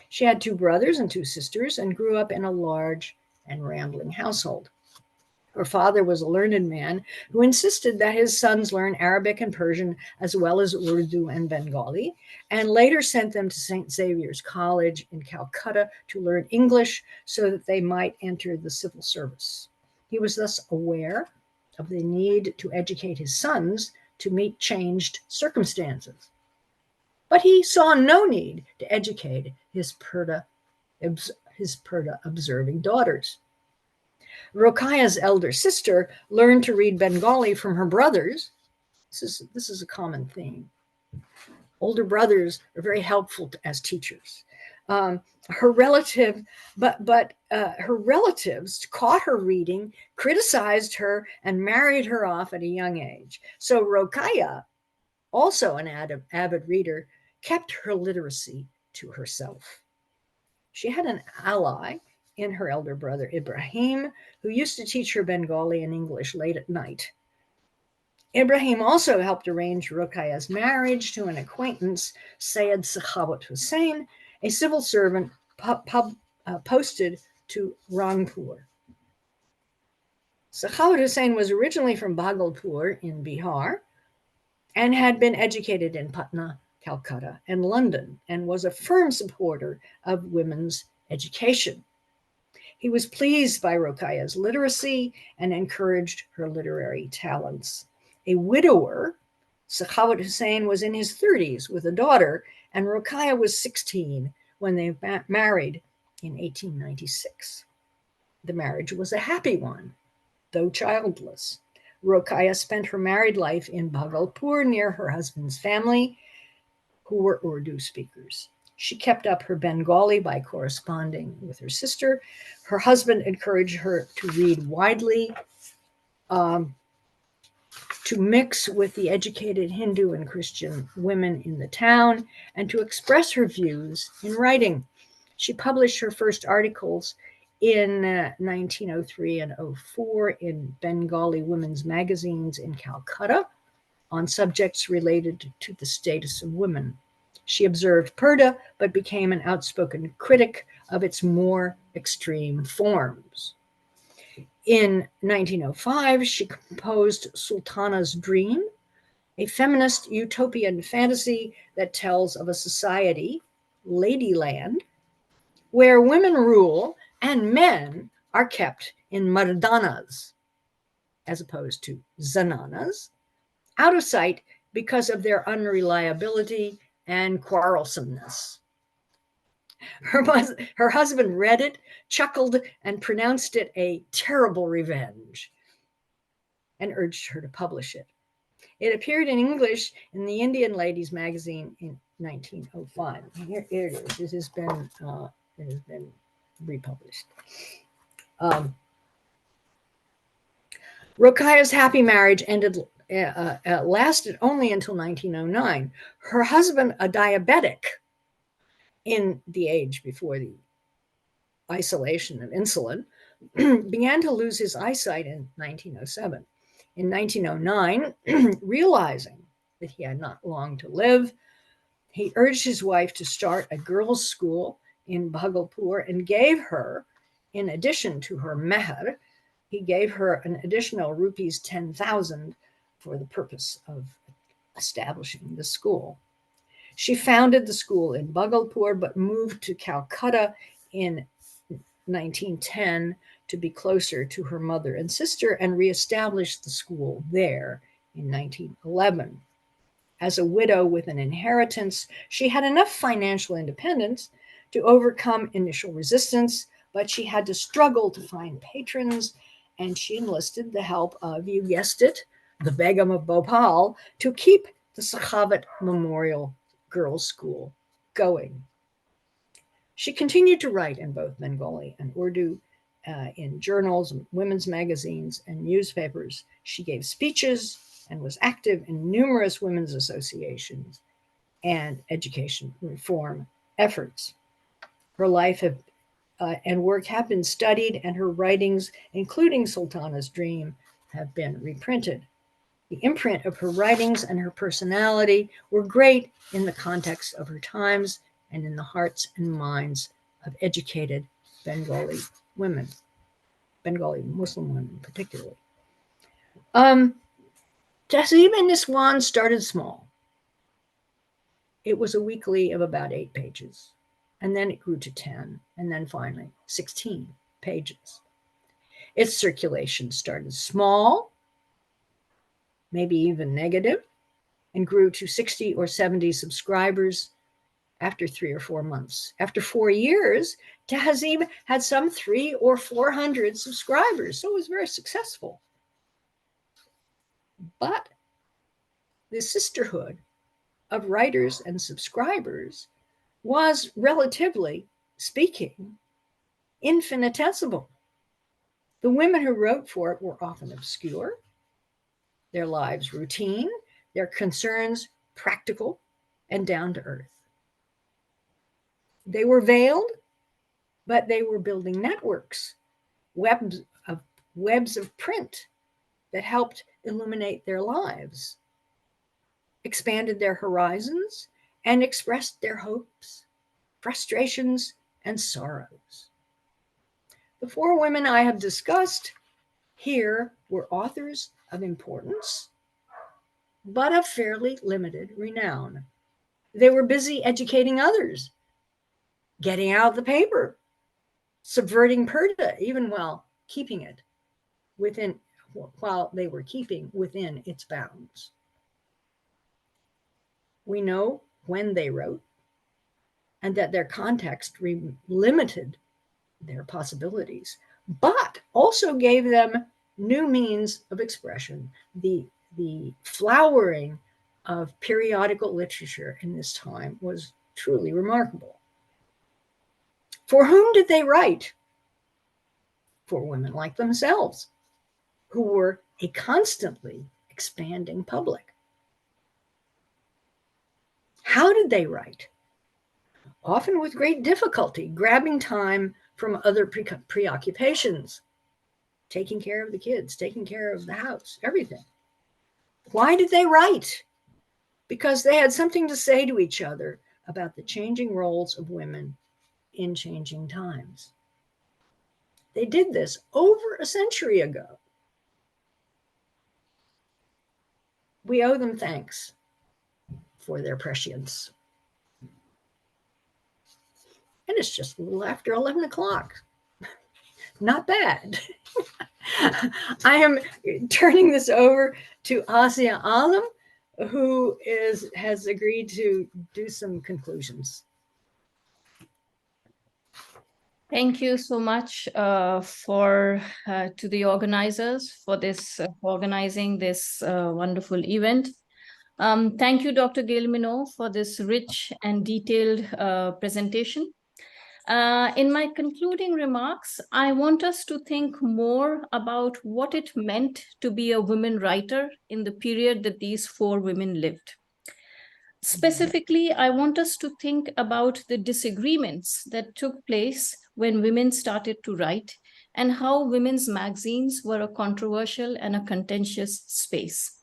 She had 2 brothers and 2 sisters and grew up in a large and rambling household. Her father was a learned man who insisted that his sons learn Arabic and Persian as well as Urdu and Bengali, and later sent them to St. Xavier's College in Calcutta to learn English so that they might enter the civil service. He was thus aware of the need to educate his sons to meet changed circumstances. But he saw no need to educate his Purda observing daughters. Rokeya's elder sister learned to read Bengali from her brothers. This is a common theme. Older brothers are very helpful as teachers. Her relatives caught her reading, criticized her, and married her off at a young age. So Rokeya, also an avid reader, kept her literacy to herself. She had an ally in her elder brother Ibrahim, who used to teach her Bengali and English late at night. Ibrahim also helped arrange Rokeya's marriage to an acquaintance, Sayed Sakhawat Hussain, a civil servant posted to Rangpur. Sakhawat Hussain was originally from Bhagalpur in Bihar and had been educated in Patna, Calcutta, and London, and was a firm supporter of women's education. He was pleased by Rokeya's literacy and encouraged her literary talents. A widower, Sakhawat Hussain was in his 30s with a daughter, and Rokeya was 16 when they married in 1896. The marriage was a happy one, though childless. Rokeya spent her married life in Bhagalpur near her husband's family, who were Urdu speakers. She kept up her Bengali by corresponding with her sister. Her husband encouraged her to read widely, to mix with the educated Hindu and Christian women in the town, and to express her views in writing. She published her first articles in 1903 and 04 in Bengali women's magazines in Calcutta on subjects related to the status of women. She observed Purda, but became an outspoken critic of its more extreme forms. In 1905, she composed Sultana's Dream, a feminist utopian fantasy that tells of a society, Ladyland, where women rule and men are kept in mardanas, as opposed to zananas, out of sight because of their unreliability and quarrelsomeness. Her husband read it, chuckled, and pronounced it a terrible revenge, and urged her to publish it. It appeared in English in the Indian Ladies magazine in 1905. Here it is. It has been republished. Rokeya's happy marriage lasted only until 1909. Her husband, a diabetic in the age before the isolation of insulin, began to lose his eyesight in 1907. In 1909, realizing that he had not long to live, he urged his wife to start a girls' school in Bhagalpur and gave her, in addition to her meher, he gave her an additional rupees 10,000 for the purpose of establishing the school. She founded the school in Bhagalpur, but moved to Calcutta in 1910 to be closer to her mother and sister and reestablished the school there in 1911. As a widow with an inheritance, she had enough financial independence to overcome initial resistance, but she had to struggle to find patrons, and she enlisted the help of, you guessed it, the Begum of Bhopal to keep the Sakhavat Memorial Girls' School going. She continued to write in both Bengali and Urdu, in journals, women's magazines, and newspapers. She gave speeches and was active in numerous women's associations and education reform efforts. Her life and work have been studied, and her writings, including Sultana's Dream, have been reprinted. The imprint of her writings and her personality were great in the context of her times and in the hearts and minds of educated Bengali women, Bengali Muslim women particularly. Tehzeeb-e-Niswan started small. It was a weekly of about 8 pages, and then it grew to 10, and then finally 16 pages. Its circulation started small, maybe even negative, and grew to 60 or 70 subscribers after 3 or 4 months. After 4 years, Tehzeeb had some 300 or 400 subscribers, so it was very successful. But the sisterhood of writers and subscribers was, relatively speaking, infinitesimal. The women who wrote for it were often obscure, their lives routine, their concerns practical and down to earth. They were veiled, but they were building networks, webs of print that helped illuminate their lives, expanded their horizons, and expressed their hopes, frustrations, and sorrows. The 4 women I have discussed here were authors of importance, but of fairly limited renown. They were busy educating others, getting out the paper, subverting Purdah, even while they were keeping within its bounds. We know when they wrote and that their context limited their possibilities, but also gave them new means of expression. The flowering of periodical literature in this time was truly remarkable. For whom did they write? For women like themselves, who were a constantly expanding public. How did they write? Often with great difficulty, grabbing time from other preoccupations, taking care of the kids, taking care of the house, everything. Why did they write? Because they had something to say to each other about the changing roles of women in changing times. They did this over a century ago. We owe them thanks for their prescience. And it's just a little after 11 o'clock. Not bad. I am turning this over to Asiya Alam, who has agreed to do some conclusions. Thank you so much to the organizers for this organizing this wonderful event. Thank you, Dr. Gail Minault, for this rich and detailed presentation. In my concluding remarks, I want us to think more about what it meant to be a woman writer in the period that these 4 women lived. Specifically, I want us to think about the disagreements that took place when women started to write and how women's magazines were a controversial and a contentious space.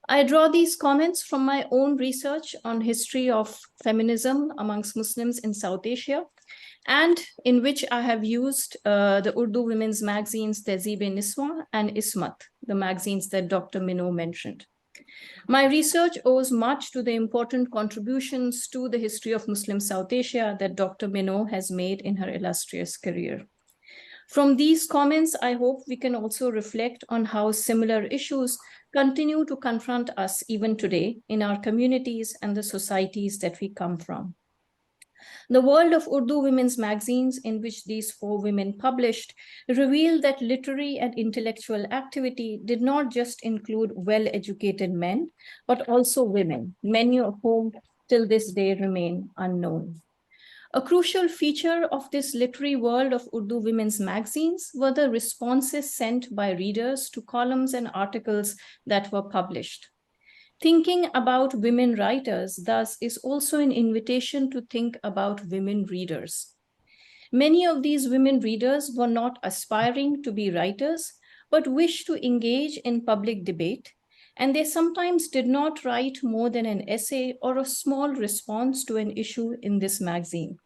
I draw these comments from my own research on history of feminism amongst Muslims in South Asia, and in which I have used the Urdu women's magazines Tehzeeb-e-Niswan and Ismat, the magazines that Dr. Minault mentioned. My research owes much to the important contributions to the history of Muslim South Asia that Dr. Minault has made in her illustrious career. From these comments, I hope we can also reflect on how similar issues continue to confront us even today in our communities and the societies that we come from. The world of Urdu women's magazines, in which these four women published, revealed that literary and intellectual activity did not just include well-educated men, but also women, many of whom till this day remain unknown. A crucial feature of this literary world of Urdu women's magazines were the responses sent by readers to columns and articles that were published. Thinking about women writers, thus, is also an invitation to think about women readers. Many of these women readers were not aspiring to be writers, but wished to engage in public debate, and they sometimes did not write more than an essay or a small response to an issue in this magazine.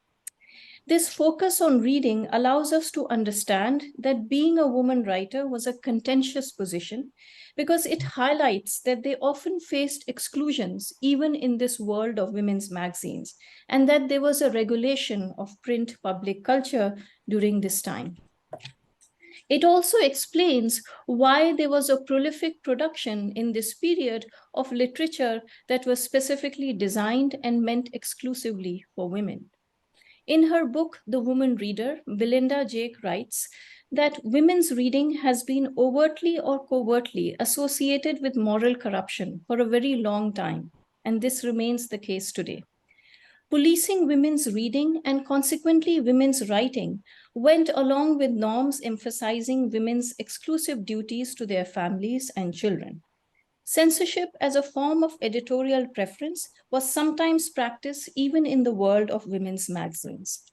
This focus on reading allows us to understand that being a woman writer was a contentious position because it highlights that they often faced exclusions even in this world of women's magazines, and that there was a regulation of print public culture during this time. It also explains why there was a prolific production in this period of literature that was specifically designed and meant exclusively for women. In her book, The Woman Reader, Belinda Jake writes that women's reading has been overtly or covertly associated with moral corruption for a very long time, and this remains the case today. Policing women's reading and consequently women's writing went along with norms emphasizing women's exclusive duties to their families and children. Censorship as a form of editorial preference was sometimes practiced even in the world of women's magazines.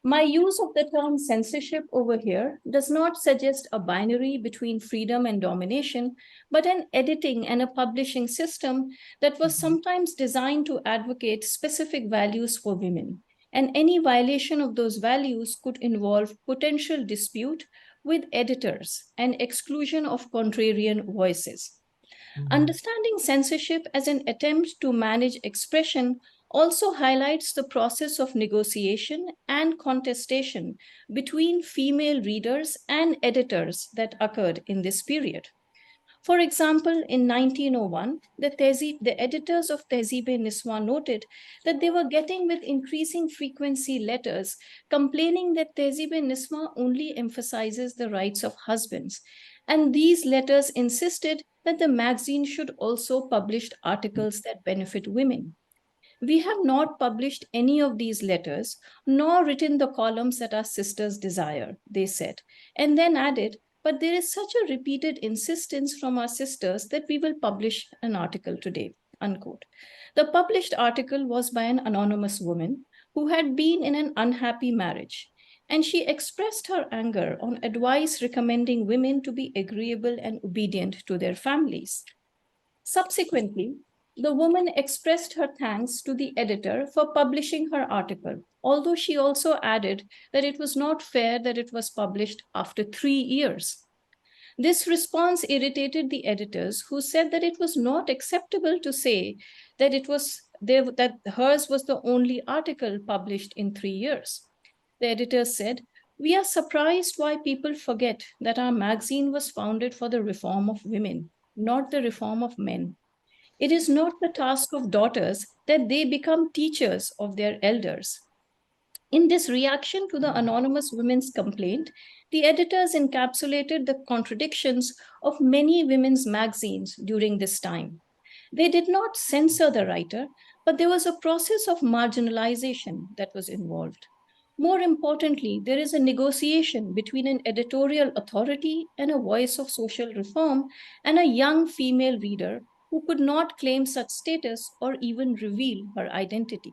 My use of the term censorship over here does not suggest a binary between freedom and domination, but an editing and a publishing system that was sometimes designed to advocate specific values for women. And any violation of those values could involve potential dispute with editors and exclusion of contrarian voices. Understanding censorship as an attempt to manage expression also highlights the process of negotiation and contestation between female readers and editors that occurred in this period. For example, in 1901, the editors of Tehzeeb-e-Niswa noted that they were getting with increasing frequency letters complaining that Tehzeeb-e-Niswa only emphasizes the rights of husbands. And these letters insisted that the magazine should also publish articles that benefit women. We have not published any of these letters, nor written the columns that our sisters desire, they said, and then added, but there is such a repeated insistence from our sisters that we will publish an article today, unquote. The published article was by an anonymous woman who had been in an unhappy marriage, and she expressed her anger on advice recommending women to be agreeable and obedient to their families. Subsequently, the woman expressed her thanks to the editor for publishing her article, although she also added that it was not fair that it was published after 3 years. This response irritated the editors, who said that it was not acceptable to say that that hers was the only article published in 3 years. The editors said, "We are surprised why people forget that our magazine was founded for the reform of women, not the reform of men. It is not the task of daughters that they become teachers of their elders." In this reaction to the anonymous women's complaint, the editors encapsulated the contradictions of many women's magazines during this time. They did not censor the writer, but there was a process of marginalization that was involved. More importantly, there is a negotiation between an editorial authority and a voice of social reform and a young female reader who could not claim such status or even reveal her identity.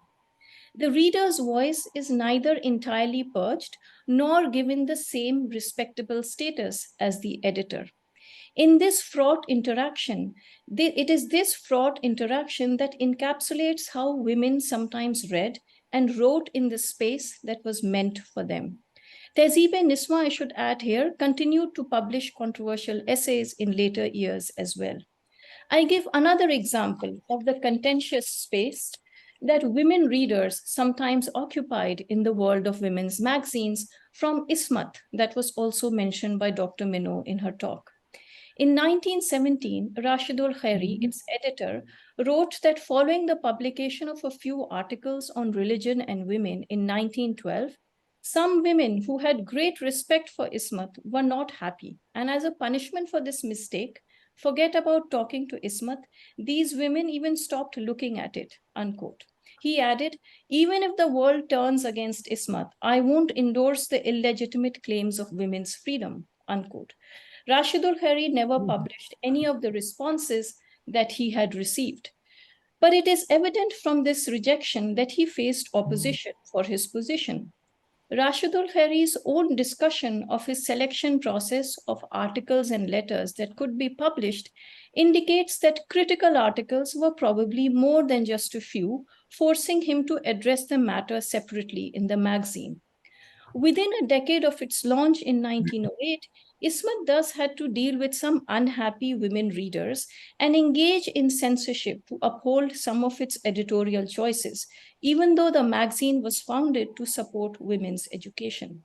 The reader's voice is neither entirely purged nor given the same respectable status as the editor. In this fraught interaction, it is this fraught interaction that encapsulates how women sometimes read and wrote in the space that was meant for them. Tehzeeb-e-Niswa, I should add here, continued to publish controversial essays in later years as well. I give another example of the contentious space that women readers sometimes occupied in the world of women's magazines from Ismat, that was also mentioned by Dr. Minault in her talk. In 1917, Rashidul Khairi, its editor, wrote that following the publication of a few articles on religion and women in 1912, some women who had great respect for Ismat were not happy. And as a punishment for this mistake, forget about talking to Ismat, these women even stopped looking at it, unquote. He added, even if the world turns against Ismat, I won't endorse the illegitimate claims of women's freedom, unquote. Rashidul Khairi never published any of the responses that he had received. But it is evident from this rejection that he faced opposition for his position. Rashidul Khairi's own discussion of his selection process of articles and letters that could be published indicates that critical articles were probably more than just a few, forcing him to address the matter separately in the magazine. Within a decade of its launch in 1908, Ismat thus had to deal with some unhappy women readers and engage in censorship to uphold some of its editorial choices, even though the magazine was founded to support women's education.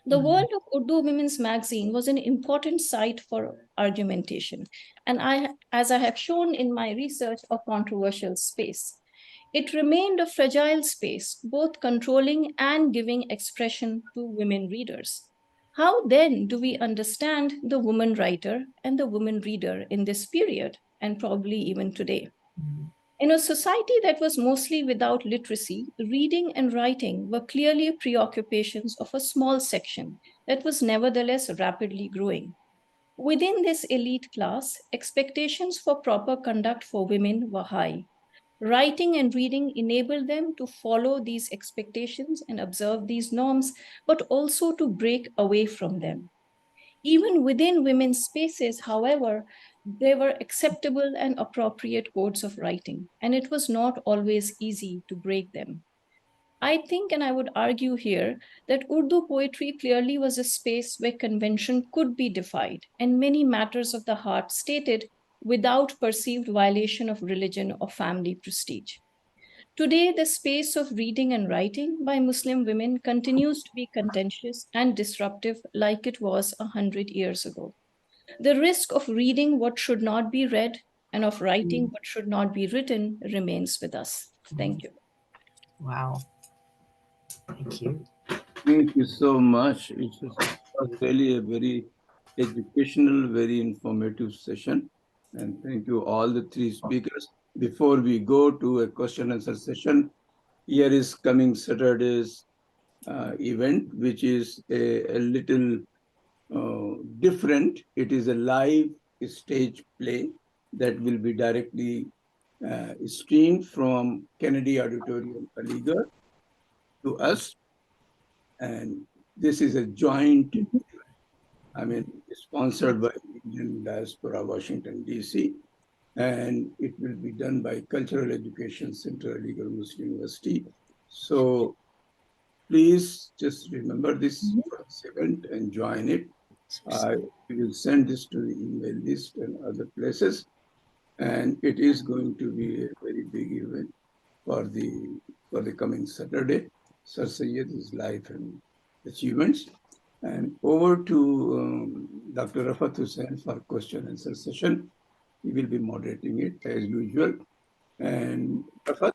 The world of Urdu Women's Magazine was an important site for argumentation, and as I have shown in my research, a controversial space. It remained a fragile space, both controlling and giving expression to women readers. How then do we understand the woman writer and the woman reader in this period, and probably even today? In a society that was mostly without literacy, reading and writing were clearly preoccupations of a small section that was nevertheless rapidly growing. Within this elite class, expectations for proper conduct for women were high. Writing and reading enabled them to follow these expectations and observe these norms, but also to break away from them. Even within women's spaces, however, there were acceptable and appropriate codes of writing, and it was not always easy to break them. I think, and I would argue here, that Urdu poetry clearly was a space where convention could be defied and many matters of the heart stated without perceived violation of religion or family prestige. Today, the space of reading and writing by Muslim women continues to be contentious and disruptive like it was 100 years ago. The risk of reading what should not be read and of writing what should not be written remains with us. Thank you. Wow. Thank you. Thank you so much. It was really a very educational, very informative session. And thank you all the three speakers. Before we go to a question and answer session, here is coming Saturday's event, which is a little different. It is a live stage play that will be directly streamed from Kennedy Auditorium, Aligarh, to us. And this is a joint, sponsored by Indian Diaspora, Washington, D.C., and it will be done by Cultural Education Center, Aligarh Muslim University. So please just remember this event and join it. We will send this to the email list and other places, and it is going to be a very big event for the coming Saturday. Sir Sayyid's life and achievements. And over to Dr. Rafat Hussain for question and answer session. He will be moderating it as usual. And Rafat?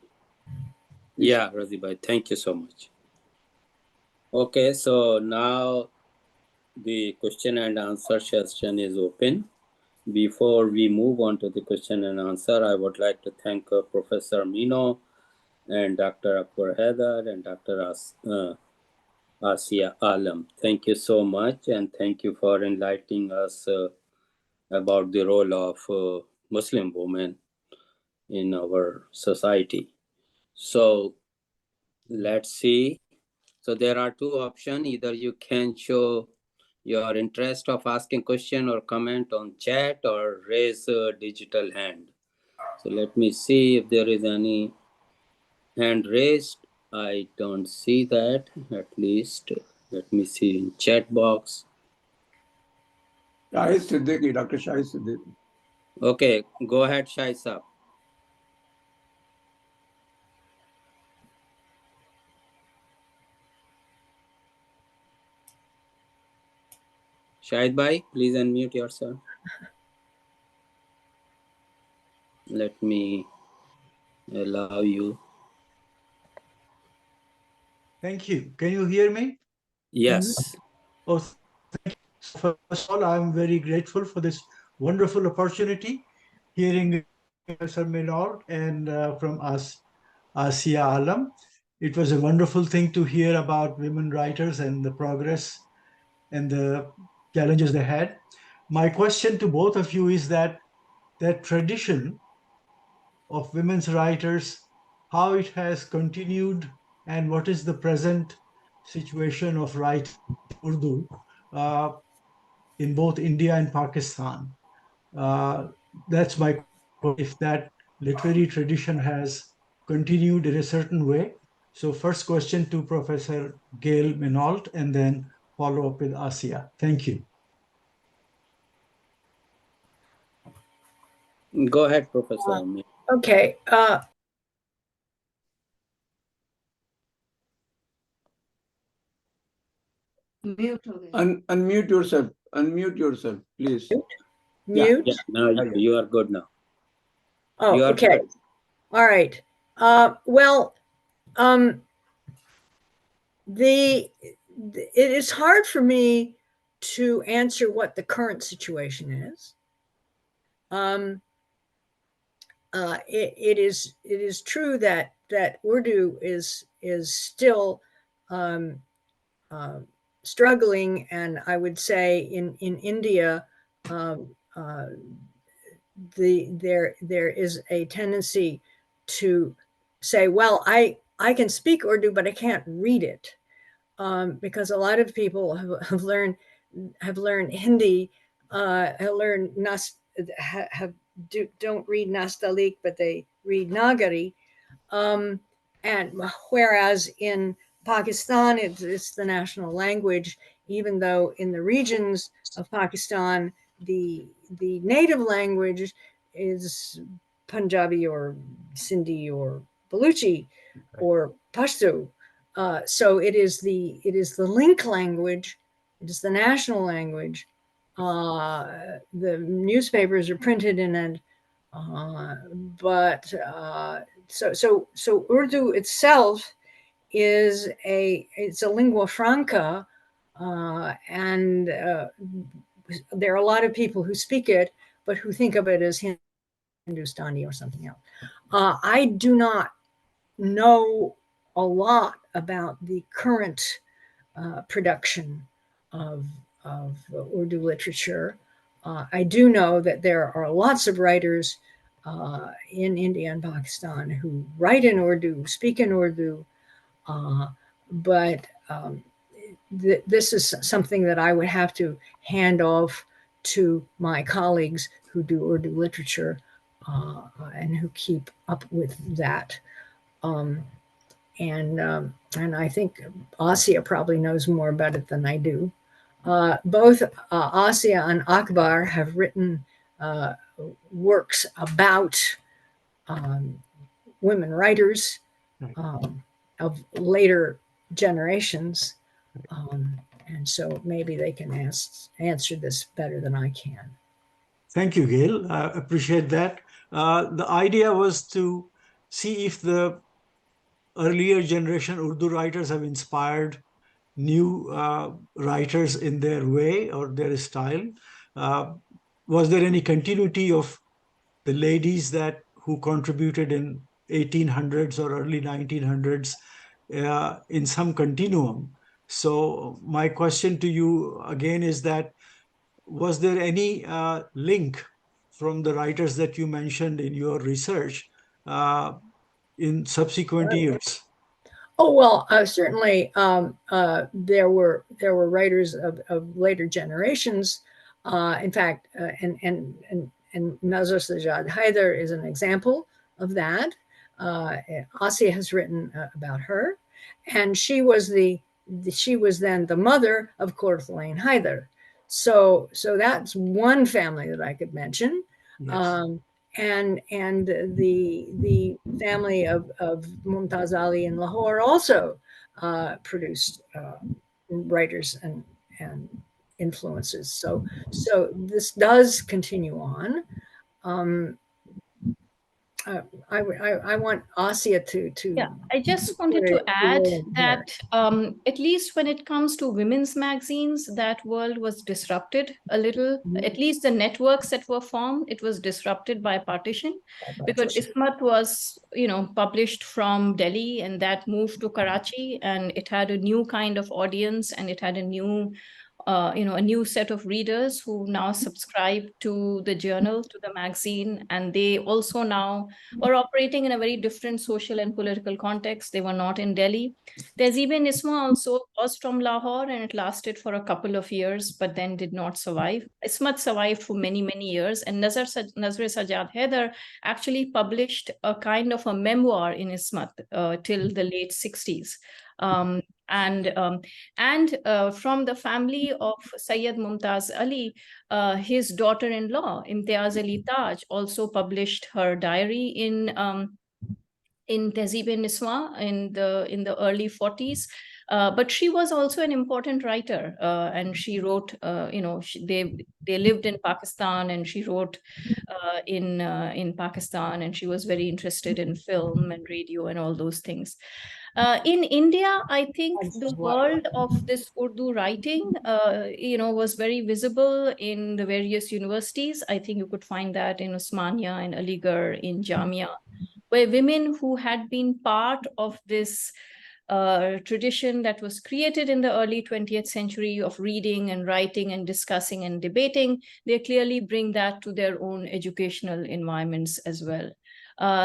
Yeah, Razibhai, thank you so much. Okay, so now the question and answer session is open. Before we move on to the question and answer, I would like to thank Professor Minault and Dr. Akbar Hyder and Dr. Asiya Alam. Thank you so much, and thank you for enlightening us about the role of Muslim women in our society. So let's see. So there are two options. Either you can show your interest of asking question or comment on chat or raise a digital hand. So let me see if there is any hand raised. I don't see that, at least. Let me see in chat box. Shahid Siddiqui, Dr. Shahid Siddiqui. Okay, go ahead, Shaisa. Shahid bhai, please unmute yourself. Let me allow you. Thank you. Can you hear me? Yes. Oh, thank you. So first of all, I'm very grateful for this wonderful opportunity, hearing Professor Minault and from us, Asiya Alam. It was a wonderful thing to hear about women writers and the progress and the challenges they had. My question to both of you is that tradition of women's writers, how it has continued, and what is the present situation of writing Urdu in both India and Pakistan. That's my question, if that literary tradition has continued in a certain way. So first question to Professor Gail Minault, and then follow up with Asiya. Thank you. Go ahead, Professor. Okay. Unmute yourself. Unmute yourself, please. Mute. Yeah, now you are good now. Oh, You are okay. good. All right. Well, it is hard for me to answer what the current situation is. It is true that Urdu is still struggling, and I would say in India, there is a tendency to say, well, I can speak Urdu, but I can't read it, because a lot of people have learned Hindi, don't read Nastaliq, but they read Nagari, and whereas in Pakistan it's the national language, even though in the regions of Pakistan the native language is Punjabi or Sindhi or Baluchi or Pashto. So it is the link language. It is the national language. The newspapers are printed in it, but so Urdu itself is it's a lingua franca, and there are a lot of people who speak it, but who think of it as Hindustani or something else. I do not know a lot about the current production of Urdu literature. I do know that there are lots of writers in India and Pakistan who write in Urdu, speak in Urdu, but this is something that I would have to hand off to my colleagues who do Urdu literature and who keep up with that. And I think Asiya probably knows more about it than I do. Both Asiya and Akbar have written works about women writers of later generations, and so maybe they can answer this better than I can. Thank you, Gail. I appreciate that. The idea was to see if the earlier generation Urdu writers have inspired new writers in their way or their style. Was there any continuity of the ladies who contributed in 1800s or early 1900s in some continuum? So my question to you again is that, was there any link from the writers that you mentioned in your research in subsequent years? Oh well, certainly there were writers of later generations. In fact, and Nazar Sajjad Hyder is an example of that. Asiya has written about her, and she was then the mother of Korthalain Hyder. So that's one family that I could mention. Yes. And the family of Mumtaz Ali in Lahore also produced writers and influences. So this does continue on. Um, I want Asiya to Yeah, I just wanted to put add it in here. that at least when it comes to women's magazines, that world was disrupted a little. At least the networks that were formed, it was disrupted by partition, because Ismat was, published from Delhi, and that moved to Karachi, and it had a new kind of audience, and it had a new a new set of readers who now subscribe to the journal, to the magazine, and they also now were operating in a very different social and political context. They were not in Delhi. Tehzeeb-e Niswa also was from Lahore, and it lasted for a couple of years, but then did not survive. Ismat survived for many, many years, and Nazr-e-Sajjad Haider actually published a kind of a memoir in Ismat till the late 60s. And from the family of Sayyid Mumtaz Ali, his daughter-in-law, Imtiaz Ali Taj, also published her diary in Tehzeeb-e Niswa in the early 40s. But she was also an important writer, and she wrote, they lived in Pakistan, and she wrote in Pakistan, and she was very interested in film and radio and all those things. In India, I think the world of this Urdu writing, was very visible in the various universities. I think you could find that in Osmania, in Aligarh, in Jamia, where women who had been part of this tradition that was created in the early 20th century of reading and writing and discussing and debating, they clearly bring that to their own educational environments as well.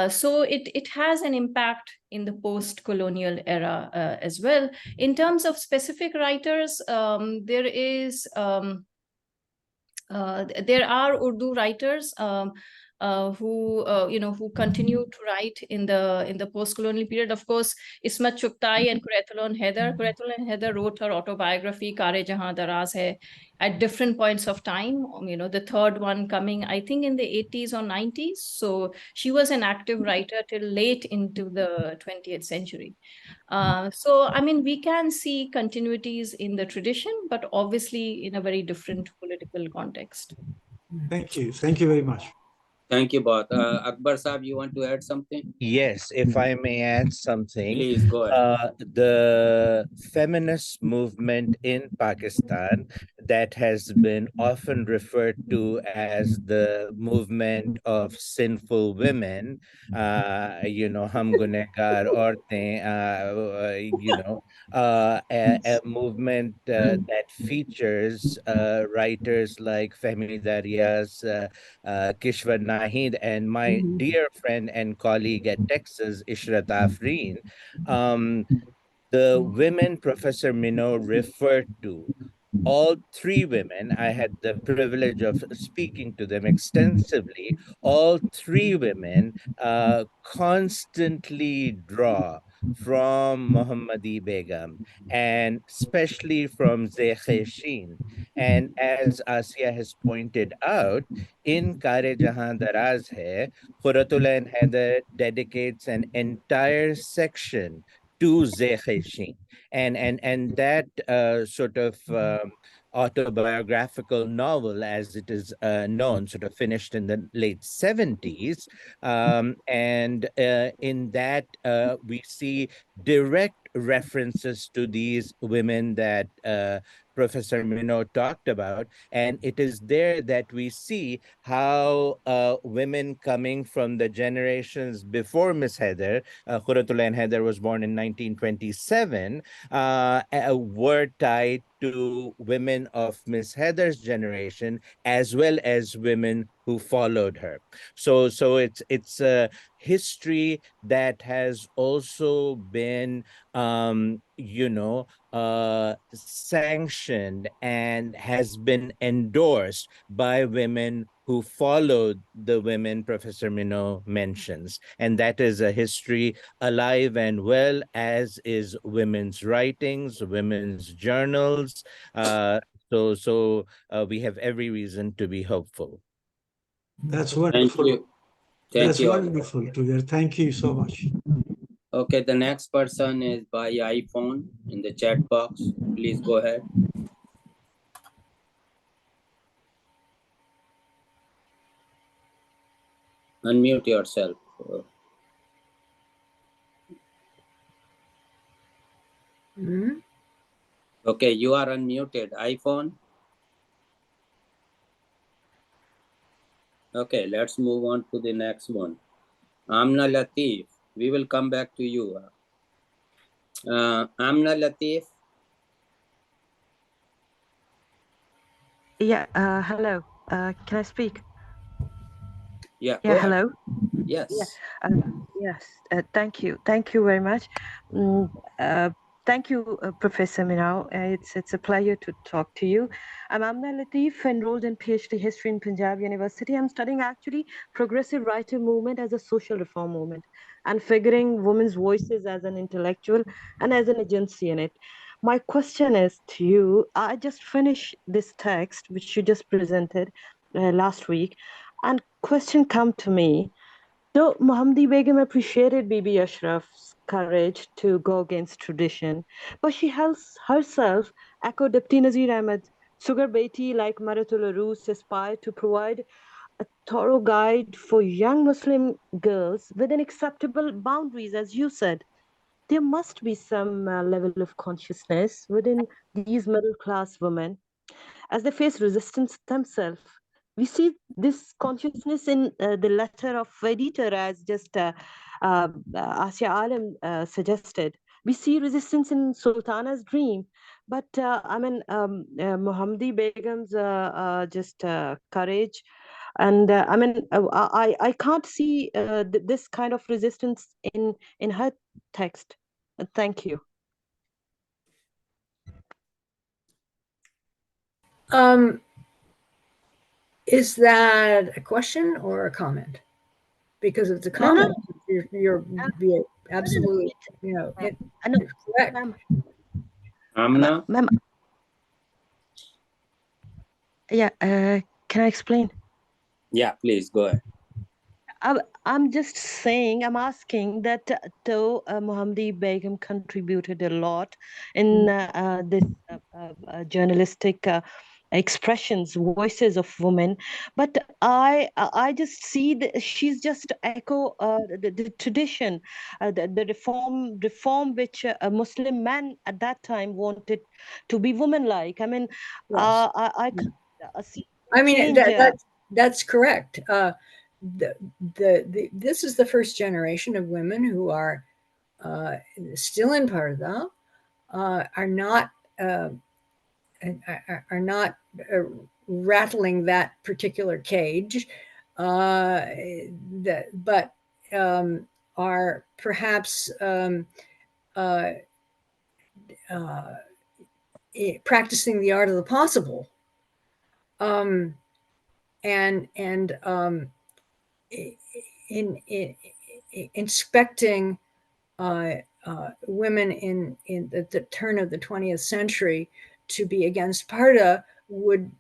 So it has an impact in the post-colonial era as well. In terms of specific writers, there are Urdu writers who continue to write in the post-colonial period. Of course, Ismat Chughtai and Quretulon Haider. Quretulon Haider wrote her autobiography Kare Jahan Daraz Hai at different points of time. The third one coming, I think, in the 80s or 90s. So she was an active writer till late into the 20th century. So, I mean, we can see continuities in the tradition, but obviously in a very different political context. Thank you. Thank you very much. Thank you both. Akbar Saab, you want to add something? Yes, if I may add something. Please go ahead. The feminist movement in Pakistan that has been often referred to as the movement of sinful women, hum gunegar aurtein, a movement that features writers like Fehmi Darias, Kishwar Nahid, and my dear friend and colleague at Texas, Ishrat Afreen. The women Professor Minault referred to, all three women, I had the privilege of speaking to them extensively. All three women constantly draw from Muhammadi Begum, and especially from Zekhe Sheen. And as Asiya has pointed out, in Kare Jahan Daraz Hai, Quratullah Haider dedicates an entire section to Zekhe Sheen. And that sort of autobiographical novel, as it is known, sort of finished in the late 70s. And in that, we see direct references to these women that Professor Minault talked about. And it is there that we see how women coming from the generations before Miss Haider, Quratullah Haider was born in 1927, were tied to women of Miss Haider's generation, as well as women who followed her. So it's a history that has also been sanctioned and has been endorsed by women who followed the women Professor Minault mentions. And that is a history alive and well, as is women's writings, women's journals. So we have every reason to be hopeful. That's Thank wonderful. you. Thank That's you. wonderful to hear. Thank you so much. Okay, the next person is by iPhone in the chat box. Please go ahead. Unmute yourself. Mhm. Okay, you are unmuted. iPhone. Okay, let's move on to the next one. Amna Latif, we will come back to you. Amna Latif. Yeah, hello. Can I speak? Yeah, Yeah, go ahead. hello. Yes. Yeah, yes. Thank you. Thank you very much. Mm, thank you, Professor Minault. It's a pleasure to talk to you. I'm Amna Latif, enrolled in PhD history in Punjab University. I'm studying actually progressive writer movement as a social reform movement and figuring women's voices as an intellectual and as an agency in it. My question is to you. I just finished this text which you just presented last week, and question come to me. So Muhammadi Begum appreciated Bibi Ashraf's courage to go against tradition, but she herself echoed Dipti Nazir Ahmed. Sugar Beti, like Maratul Arus, aspired to provide a thorough guide for young Muslim girls within acceptable boundaries, as you said. There must be some level of consciousness within these middle class women as they face resistance themselves. We see this consciousness in the letter of editor, as just Asiya Alam suggested. We see resistance in Sultana's dream, but Muhammadi Begum's just courage. And I can't see this kind of resistance in her text. Thank you. Is that a question or a comment? Because if it's a No, no, comment, you're absolutely, no. correct. Amna. Ma'am, yeah, can I explain? Yeah, please go ahead. I'm just saying, I'm asking that though Muhammadi Begum contributed a lot in this journalistic expressions, voices of women, but I just see that she's just echo the tradition, the reform which Muslim men at that time wanted to be woman-like. I mean, Yes. I see I mean, change. that's correct. This is the first generation of women who are still in Parda, are not rattling that particular cage, but are perhaps practicing the art of the possible, and in inspecting women in the turn of the 20th century to be against Parda would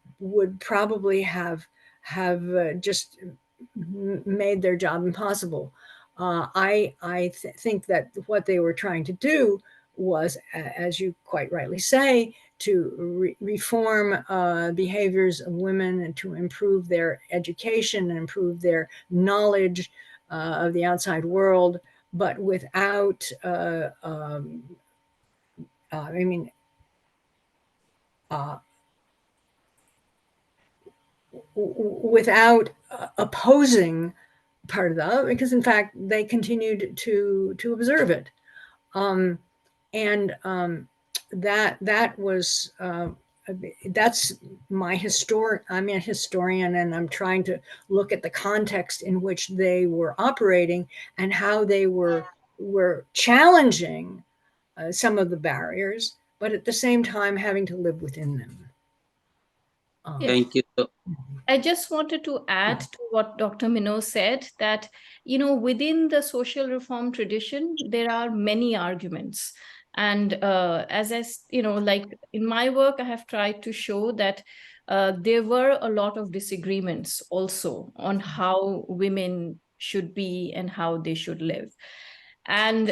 probably have just made their job impossible. I think that what they were trying to do was, as you quite rightly say, to reform behaviors of women and to improve their education and improve their knowledge of the outside world, but without, without opposing Parda, because in fact they continued to observe it, and that was. That's my historic. I'm a historian, and I'm trying to look at the context in which they were operating and how they were challenging some of the barriers, but at the same time having to live within them. Yes. Thank you. I just wanted to add to what Dr. Minault said that, within the social reform tradition, there are many arguments. And as like in my work, I have tried to show that there were a lot of disagreements also on how women should be and how they should live. And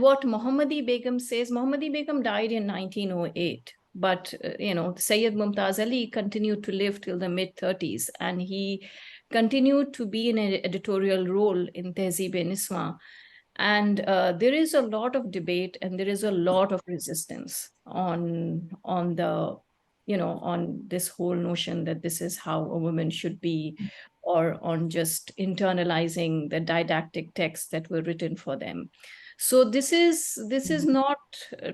what Mohammadi Begum says, Mohammadi Begum died in 1908, but Sayyid Mumtaz Ali continued to live till the mid-30s, and he continued to be in an editorial role in Tehzeeb-e-Niswa. And there is a lot of debate and there is a lot of resistance on this whole notion that this is how a woman should be, or on just internalizing the didactic texts that were written for them. So this is not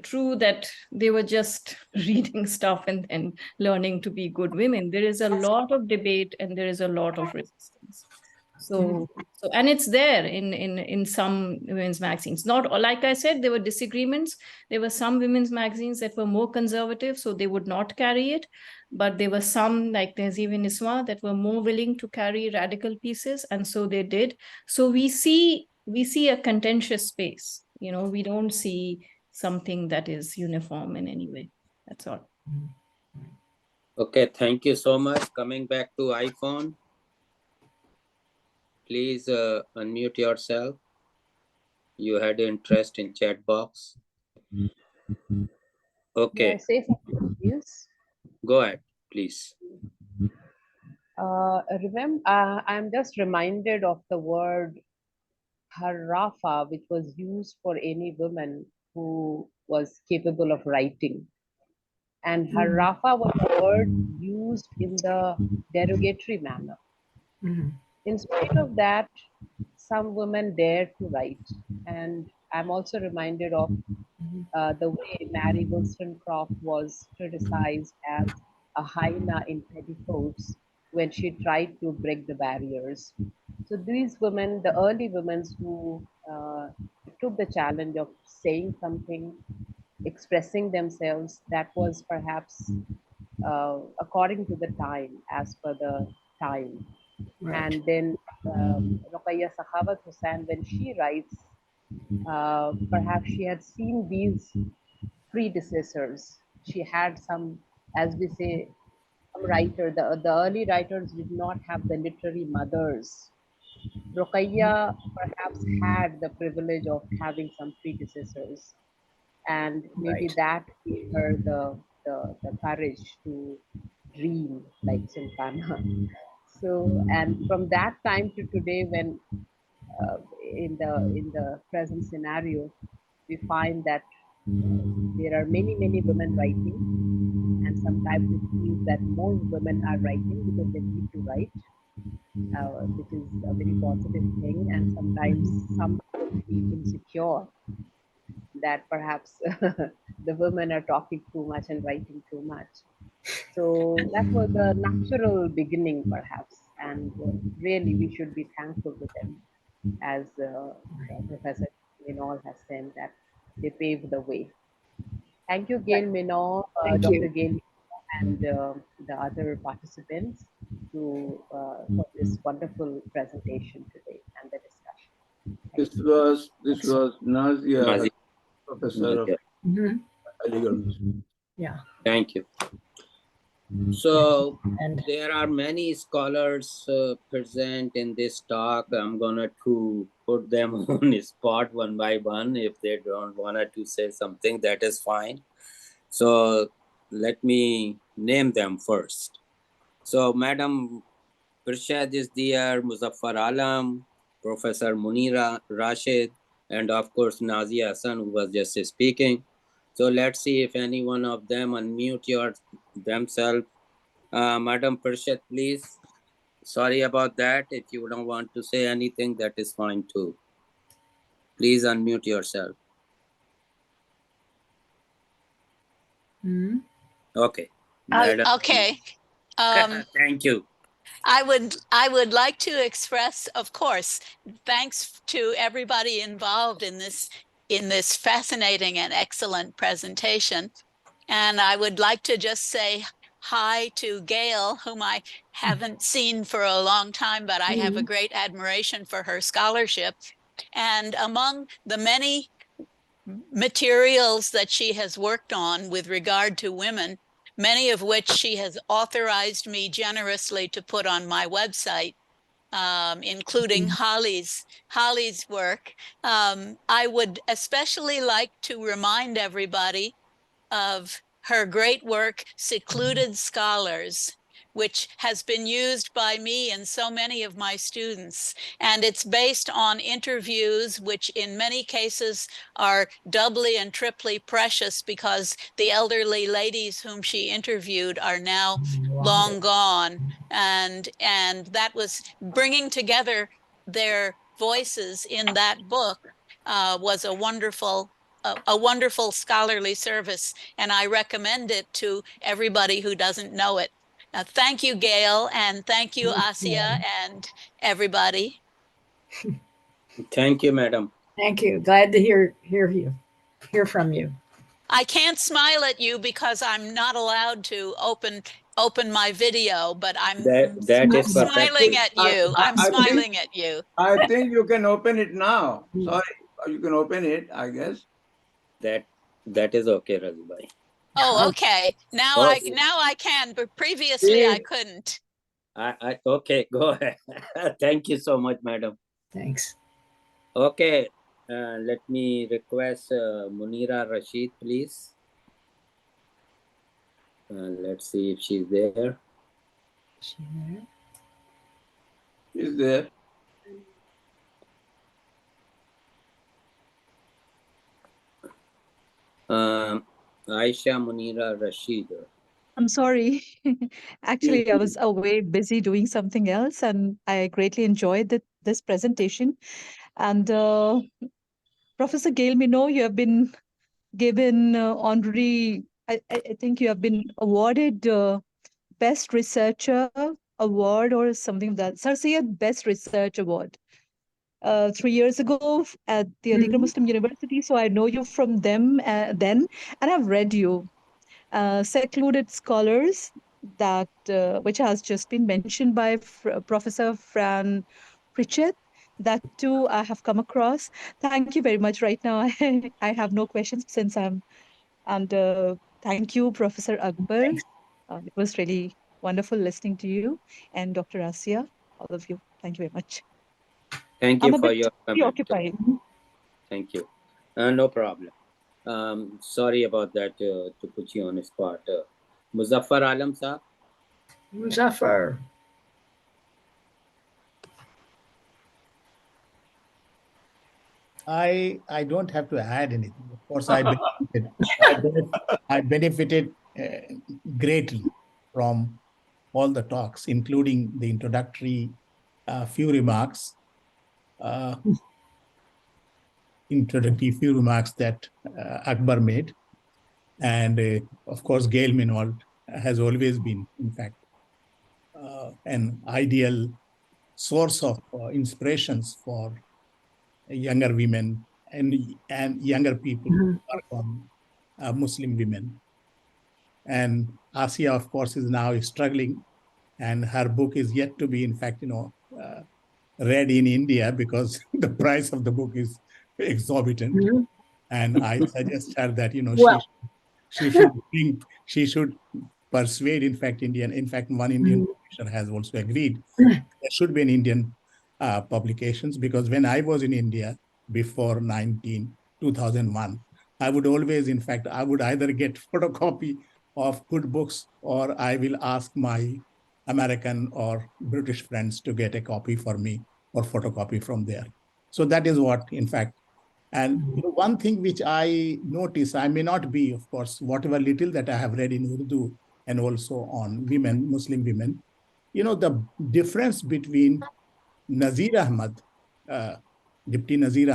true that they were just reading stuff and learning to be good women. There is a lot of debate and there is a lot of resistance. So and it's there in some women's magazines. Not, like I said, there were disagreements. There were some women's magazines that were more conservative, so they would not carry it. But there were some, like Tehzeeb-e-Niswa, that were more willing to carry radical pieces, and so they did. So we see a contentious space. We don't see something that is uniform in any way. That's all. Okay, thank you so much. Coming back to iPhone. Please unmute yourself. You had interest in chat box. Okay. May I say something, please? Go ahead, please. I'm just reminded of the word harrafa, which was used for any woman who was capable of writing. And harrafa was a word used in the derogatory manner. In spite of that, some women dared to write. And I'm also reminded of the way Mary Wollstonecraft was criticized as a hyena in petticoats when she tried to break the barriers. So these women, the early women who took the challenge of saying something, expressing themselves, that was perhaps according to the time, as per the time. Right. And then Ruqayya Sakhawat Hussain, when she writes, perhaps she had seen these predecessors. She had some, as we say, some writer. The early writers did not have the literary mothers. Ruqayya perhaps had the privilege of having some predecessors, and maybe that gave her the courage to dream like Sultana. So, and from that time to today, when in the present scenario, we find that there are many women writing, and sometimes it means that more women are writing because they need to write, which is a very positive thing. And sometimes some feel insecure that perhaps the women are talking too much and writing too much. So that was a natural beginning, perhaps, and really we should be thankful to them, as Professor Minault has said, that they paved the way. Thank you, Gail Minault, Dr. Gail, and the other participants for this wonderful presentation today and the discussion. This was Nazia, Professor of IDWDCM. Yeah. Thank you. So there are many scholars present in this talk. I'm gonna to put them on the spot one by one. If they don't want to say something, that is fine. So let me name them first. So Madam Pirshad is there, Muzaffar Alam, Professor Munira Rashid, and of course Nazia Hassan, who was just speaking. So let's see if any one of them unmute themselves. Madam Pirshad, please. Sorry about that. If you don't want to say anything, that is fine too. Please unmute yourself. Okay. Okay. Thank you. I would like to express, of course, thanks to everybody involved in this fascinating and excellent presentation. And I would like to just say hi to Gail, whom I haven't seen for a long time, but I have a great admiration for her scholarship. And among the many materials that she has worked on with regard to women, many of which she has authorized me generously to put on my website, including Holly's work. I would especially like to remind everybody of her great work, Secluded Scholars, which has been used by me and so many of my students. And it's based on interviews, which in many cases are doubly and triply precious because the elderly ladies whom she interviewed are now long gone. And that was bringing together their voices in that book was a wonderful scholarly service, and I recommend it to everybody who doesn't know it. Thank you, Gail, and thank you, Asiya, and everybody. Thank you, madam. Thank you. Glad to hear from you. I can't smile at you because I'm not allowed to open my video, but I'm that is smiling at you. I'm smiling at you. I think you can open it now. Sorry, you can open it, I guess. That is okay, Razibhai. Oh, okay. Now I can, but previously I couldn't. Okay, go ahead. Thank you so much, madam. Thanks. Okay, let me request Munira Rashid, please. Let's see if she's there. She's there. Aisha Munira Rashid. I'm sorry. Actually, I was away busy doing something else, and I greatly enjoyed this presentation. And Professor Gail Minault, you have been given honorary, I think you have been awarded Best Researcher Award or something like that. Sarsiad Best Research Award 3 years ago at the Aligarh Muslim University. So I know you from them then, and I've read you. Secluded Scholars, that which has just been mentioned by Professor Fran Pritchett. That too I have come across. Thank you very much. Right now, I have no questions since I'm, and thank you, Professor Akbar. It was really wonderful listening to you and Dr. Asiya, all of you. Thank you very much. Thank you I'm for a bit your comment. preoccupied. Thank you. No problem. Sorry about that, to put you on the spot. Muzaffar Alam sir. Muzaffar. I don't have to add anything. Of course, I benefited greatly from all the talks, including the introductory few remarks that Akbar made. And of course, Gail Minault has always been, in fact, an ideal source of inspirations for younger women and younger people who are from Muslim women. And Asiya, of course, is now struggling, and her book is yet to be, in fact, read in India because the price of the book is exorbitant. And I suggest her that she should persuade, in fact, one Indian publisher has also agreed there should be an Indian publications, because when I was in India before 2001, I would always, in fact, I would either get photocopy of good books, or I will ask my American or British friends to get a copy for me or photocopy from there. So that is what, in fact, and one thing which I notice, I may not be, of course, whatever little that I have read in Urdu and also on women, Muslim women, the difference between Nazir Ahmad, Dipti Nazir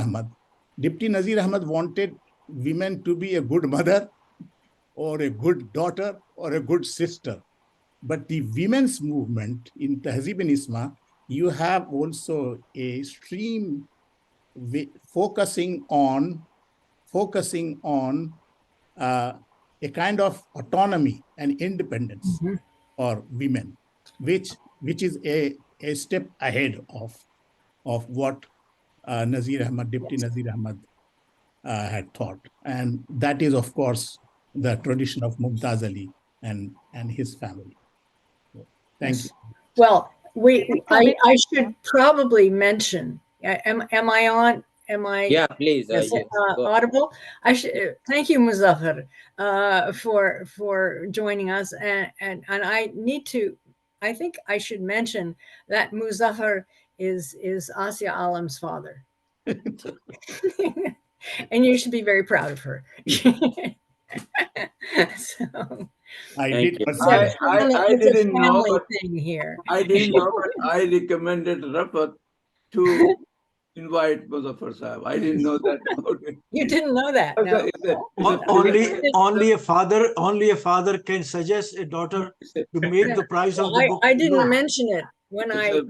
Ahmad wanted women to be a good mother or a good daughter or a good sister. But the women's movement in Tehzeeb and Isma, you have also a stream focusing on a kind of autonomy and independence for women, which is a step ahead of what Dipti Nazir Ahmad had thought. And that is, of course, the tradition of Mumtaz Ali and his family. So, thank you. Well, I should probably mention. Am I on? Am I? Yeah, please. Yes, Yes, go. audible. I should thank you, Muzaffar, for joining us, and I need to. I think I should mention that Muzaffar is Asiya Alam's father, and you should be very proud of her. So, I Thank did you. persuade. I didn't know, but thing here. I didn't know, but I recommended Rafat to invite Muzaffar Sahib. I didn't know that. Okay. You didn't know that, no? Only a father can suggest a daughter to make the price of the book. I didn't low. mention it when I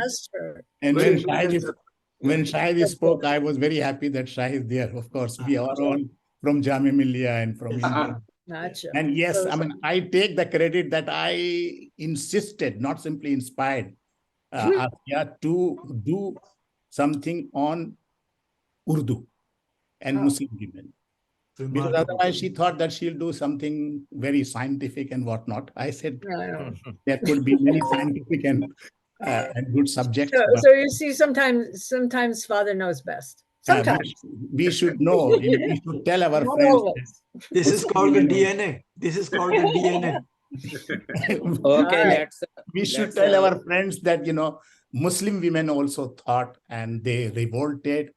asked her. And when Shahid spoke, I was very happy that Shahid is there. Of course, we are all from Jamia Millia and from India. Gotcha. And yes, I mean, I take the credit that I insisted, not simply inspired, Asiya to do something on Urdu and Muslim women. Because otherwise she thought that she'll do something very scientific and whatnot. I said there could be many scientific and good subjects. So you see, sometimes father knows best. Sometimes we should know. We should tell our Not friends. always. This is called the DNA. This is called the DNA. Okay, we should tell our friends that, you know, Muslim women also thought, and they revolted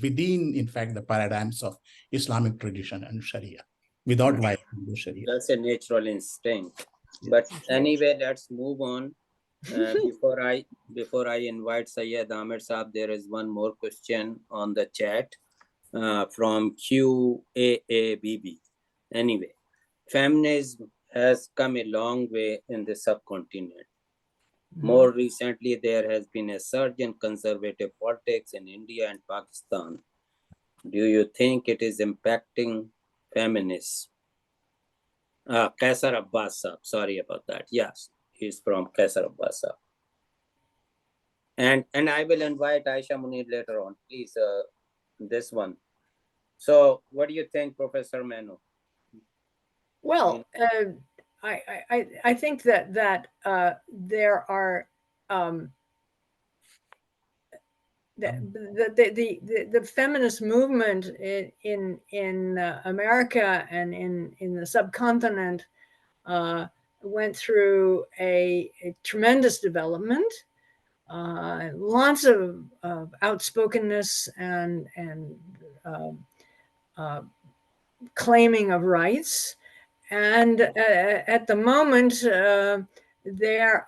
within, in fact, the paradigms of Islamic tradition and Sharia, without violating the Sharia. That's a natural instinct. But anyway, let's move on. Before I invite Syed Ahmed Saab, there is one more question on the chat from QAABB. Anyway, feminism has come a long way in the subcontinent. More recently, there has been a surge in conservative politics in India and Pakistan. Do you think it is impacting feminists? Kaisar Abbas Saab, sorry about that. Yes, he's from Kaisar Abbas Saab. And I will invite Aisha Munir later on, please, this one. So what do you think, Professor Minault? Well, I think that there are the feminist movement in America and in the subcontinent went through a tremendous development, lots of outspokenness and claiming of rights. And at the moment, there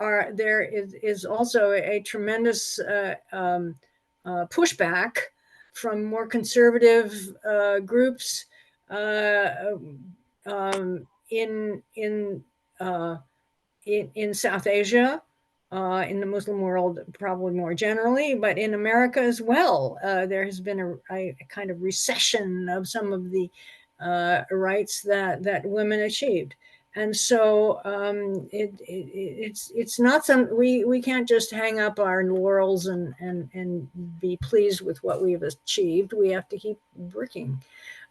is also a tremendous pushback from more conservative groups in South Asia, in the Muslim world, probably more generally, but in America as well. There has been a kind of recession of some of the rights that women achieved. And so it's not we can't just hang up our laurels and be pleased with what we've achieved. We have to keep working.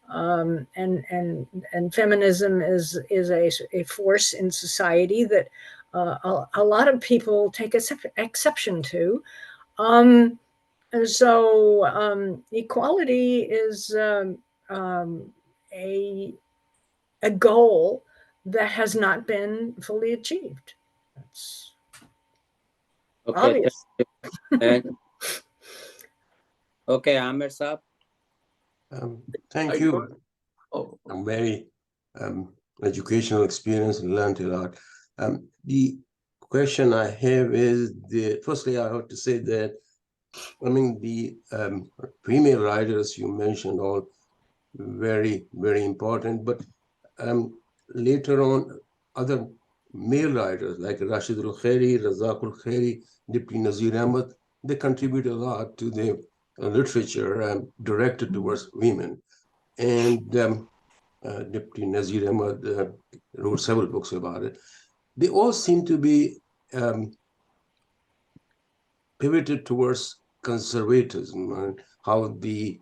And feminism is a force in society that a lot of people take exception to. And so equality is a goal that has not been fully achieved. That's obvious. Okay, Ahmed Saab. Thank you. I'm very educational experience and learned a lot. The question I have is, firstly, I have to say that, I mean, the female writers you mentioned all very, very important, but later on, other male writers like Rashid al-Khairi, Razak al-Khairi, Deputy Nazir Ahmed, they contribute a lot to the literature directed towards women. And Deputy Nazir Ahmed wrote several books about it. They all seem to be pivoted towards conservatism and how the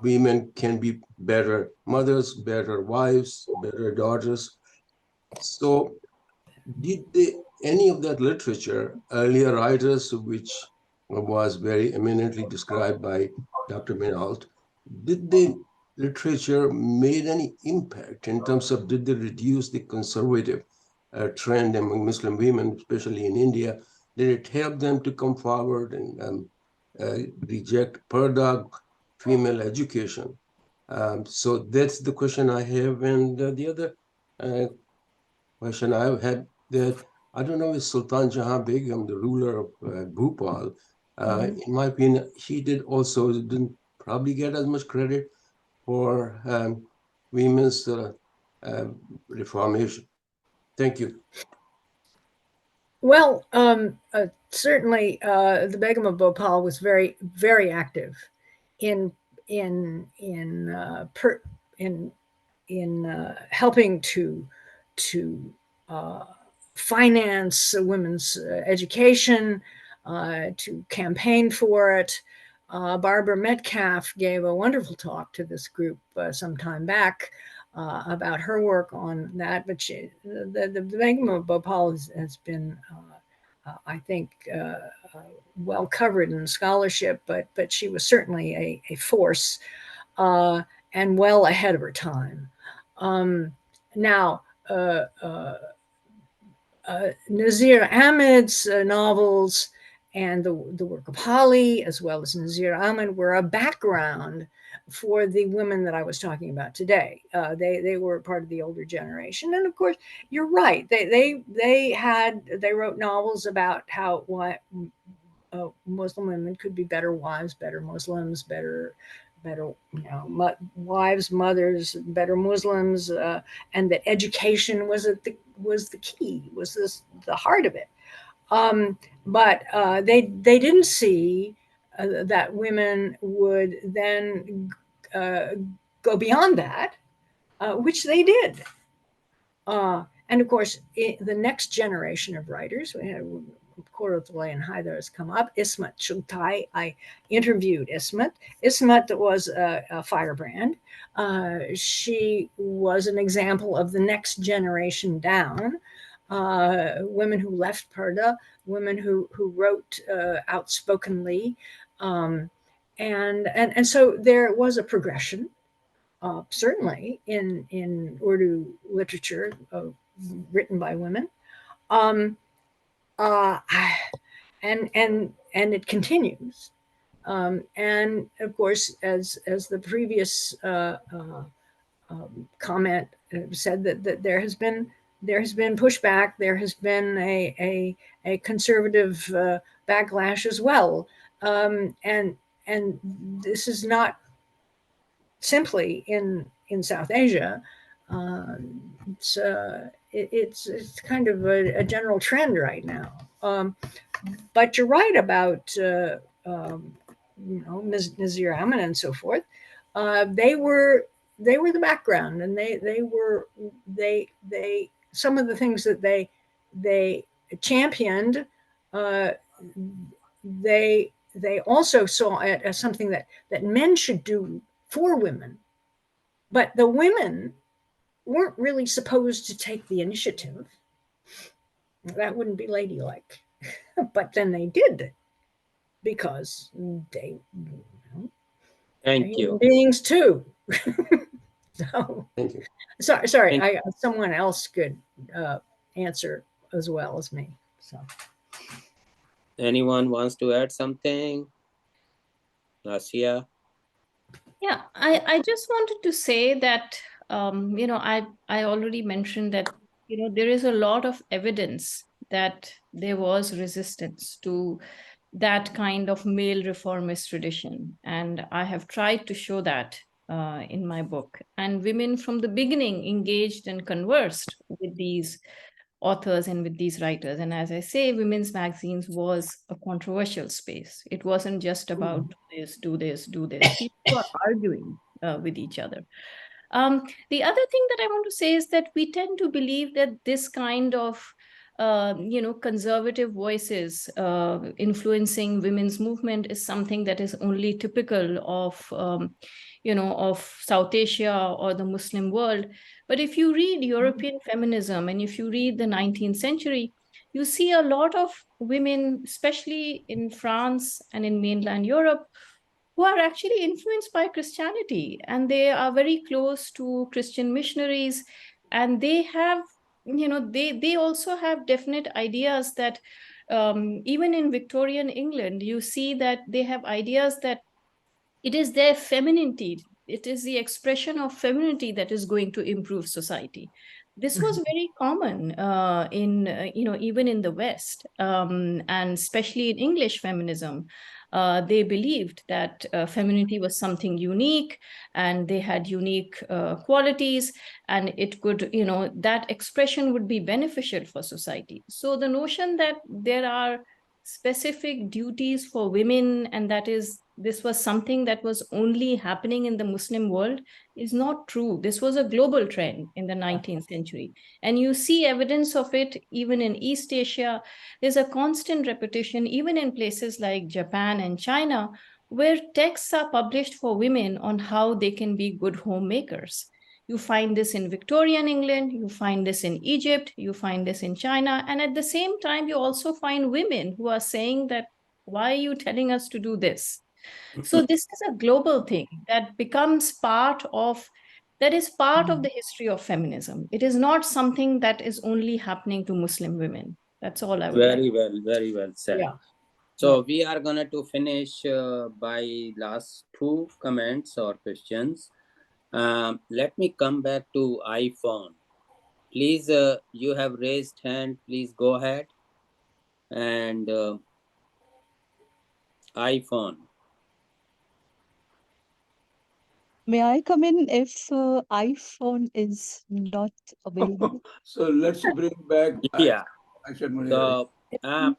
women can be better mothers, better wives, better daughters. So did any of that literature, earlier writers, which was very eminently described by Dr. Minault, did the literature made any impact in terms of, did they reduce the conservative trend among Muslim women, especially in India? Did it help them to come forward and reject Purdah, female education? So that's the question I have. And the other question I had, that I don't know if Sultan Jahan Begum, the ruler of Bhopal, in my opinion, he didn't probably get as much credit for women's reformation. Thank you. Well, certainly the Begum of Bhopal was very, very active in helping to finance women's education, to campaign for it. Barbara Metcalf gave a wonderful talk to this group some time back about her work on that. But the Begum of Bhopal has been, I think, well covered in scholarship, but she was certainly a force and well ahead of her time. Now, Nazir Ahmed's novels and the work of Holly, as well as Nazir Ahmed, were a background for the women that I was talking about today. They were part of the older generation, and of course, you're right. They wrote novels about how Muslim women could be better wives, better Muslims, better wives, mothers, better Muslims, and that education was the key, was the heart of it. But they didn't see that women would then go beyond that, which they did. And of course, the next generation of writers, we had Akbar Hyder has come up. Ismet Chugtai, I interviewed Ismet. Ismet was a firebrand. She was an example of the next generation down. Women who left Purdah, women who wrote outspokenly, and so there was a progression, certainly in Urdu literature written by women, and it continues. And of course, as the previous comment said, that there has been pushback, there has been a conservative backlash as well, and this is not simply in South Asia. It's kind of a general trend right now. But you're right about Nazir Ahmed and so forth. They were the background, and they some of the things that they championed, they also saw it as something that men should do for women, but the women weren't really supposed to take the initiative. That wouldn't be ladylike. But then they did, because they Thank you. beings too. So, thank you. Sorry, someone else could answer as well as me. So, anyone wants to add something? Asiya? Yeah, I just wanted to say that I already mentioned that there is a lot of evidence that there was resistance to that kind of male reformist tradition, and I have tried to show that in my book. And women from the beginning engaged and conversed with these authors and with these writers. And as I say, women's magazines was a controversial space. It wasn't just about do this. People were arguing with each other. The other thing that I want to say is that we tend to believe that this kind of conservative voices influencing women's movement is something that is only typical of of South Asia or the Muslim world. But if you read European feminism and if you read the 19th century, you see a lot of women, especially in France and in mainland Europe, who are actually influenced by Christianity, and they are very close to Christian missionaries, and they have, they also have definite ideas that even in Victorian England, you see that they have ideas that it is their femininity, it is the expression of femininity that is going to improve society. This was very common in even in the West, and especially in English feminism. They believed that femininity was something unique, and they had unique qualities, and it could, that expression would be beneficial for society. So the notion that there are specific duties for women, and this was something that was only happening in the Muslim world, is not true. This was a global trend in the 19th century. And you see evidence of it even in East Asia. There's a constant repetition, even in places like Japan and China, where texts are published for women on how they can be good homemakers. You find this in Victorian England, you find this in Egypt, you find this in China. And at the same time, you also find women who are saying that, why are you telling us to do this? So this is a global thing that becomes part of the history of feminism. It is not something that is only happening to Muslim women. That's all I would Very well said. Yeah. So we are going to finish by last two comments or questions. Let me come back to iPhone. Please, you have raised hand. Please go ahead. And iPhone. May I come in if iPhone is not available? So let's bring back Yeah. Aisha Munir. So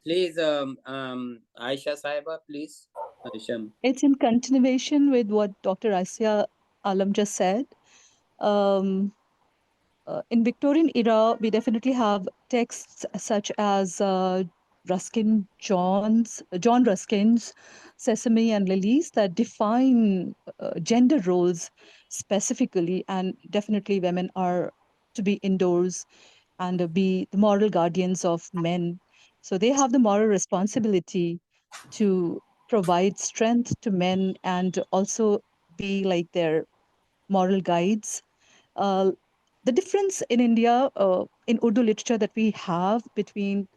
please, Aisha Saiba, please. Aisha. It's in continuation with what Dr. Asiya Alam just said. In Victorian era, we definitely have texts such as John Ruskin's Sesame and Lilies that define gender roles specifically, and definitely women are to be indoors and be the moral guardians of men. So they have the moral responsibility to provide strength to men and also be like their moral guides. The difference in India, in Urdu literature that we have between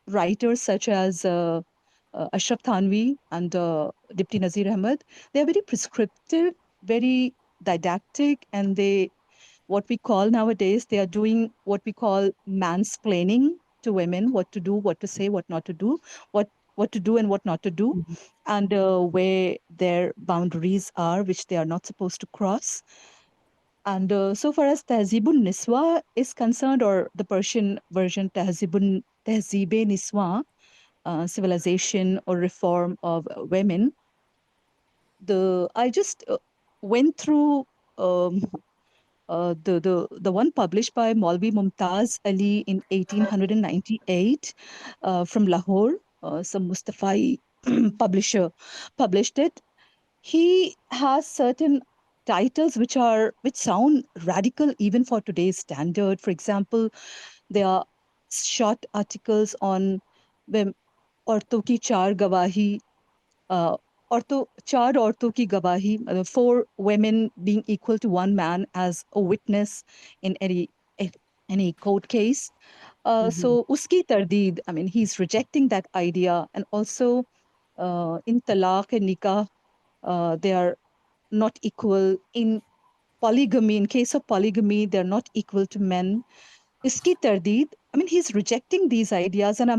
writers such as Ashraf Thanvi and Dipti Nazir Ahmed, they are very prescriptive, very didactic, and what we call nowadays, they are doing what we call mansplaining to women, what to do, what to say, what not to do, what to do and what not to do, and where their boundaries are, which they are not supposed to cross. And so far as Tehzeebun Niswa is concerned, or the Persian version Tehzeebe Niswa, civilization or reform of women, I just went through the one published by Maulvi Mumtaz Ali in 1898 from Lahore. Some Mustafai publisher published it. He has certain titles which sound radical even for today's standard. For example, there are short articles on औरतों की चार गवाही, चार औरतों की गवाही, 4 women being equal to 1 man as a witness in any court case. So uski tardid, I mean, he's rejecting that idea. And also in talaq and nikah, they are not equal. In polygamy, in case of polygamy, they're not equal to men. Iski tardid, I mean, he's rejecting these ideas, and I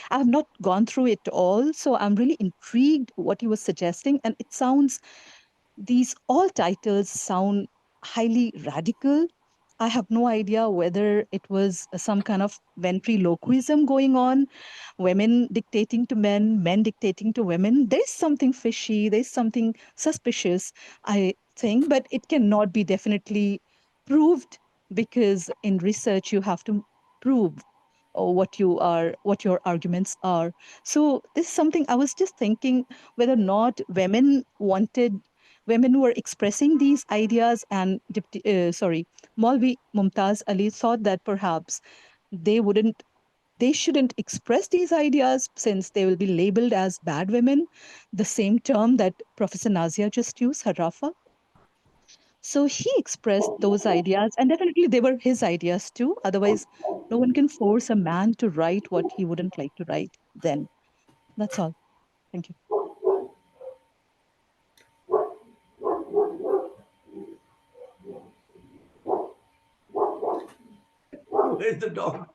have not gone through it all, so I'm really intrigued what he was suggesting, and these all titles sound highly radical. I have no idea whether it was some kind of ventriloquism going on, women dictating to men, men dictating to women. There's something fishy, there's something suspicious, I think, but it cannot be definitely proved, because in research you have to prove or what your arguments are. So this is something I was just thinking, whether or not women were expressing these ideas, and Maulvi Mumtaz Ali thought that perhaps they shouldn't express these ideas since they will be labeled as bad women, the same term that Professor Nazia just used, Harafa. So he expressed those ideas, and definitely they were his ideas too. Otherwise, no one can force a man to write what he wouldn't like to write then. That's all. Thank you. Where's the dog?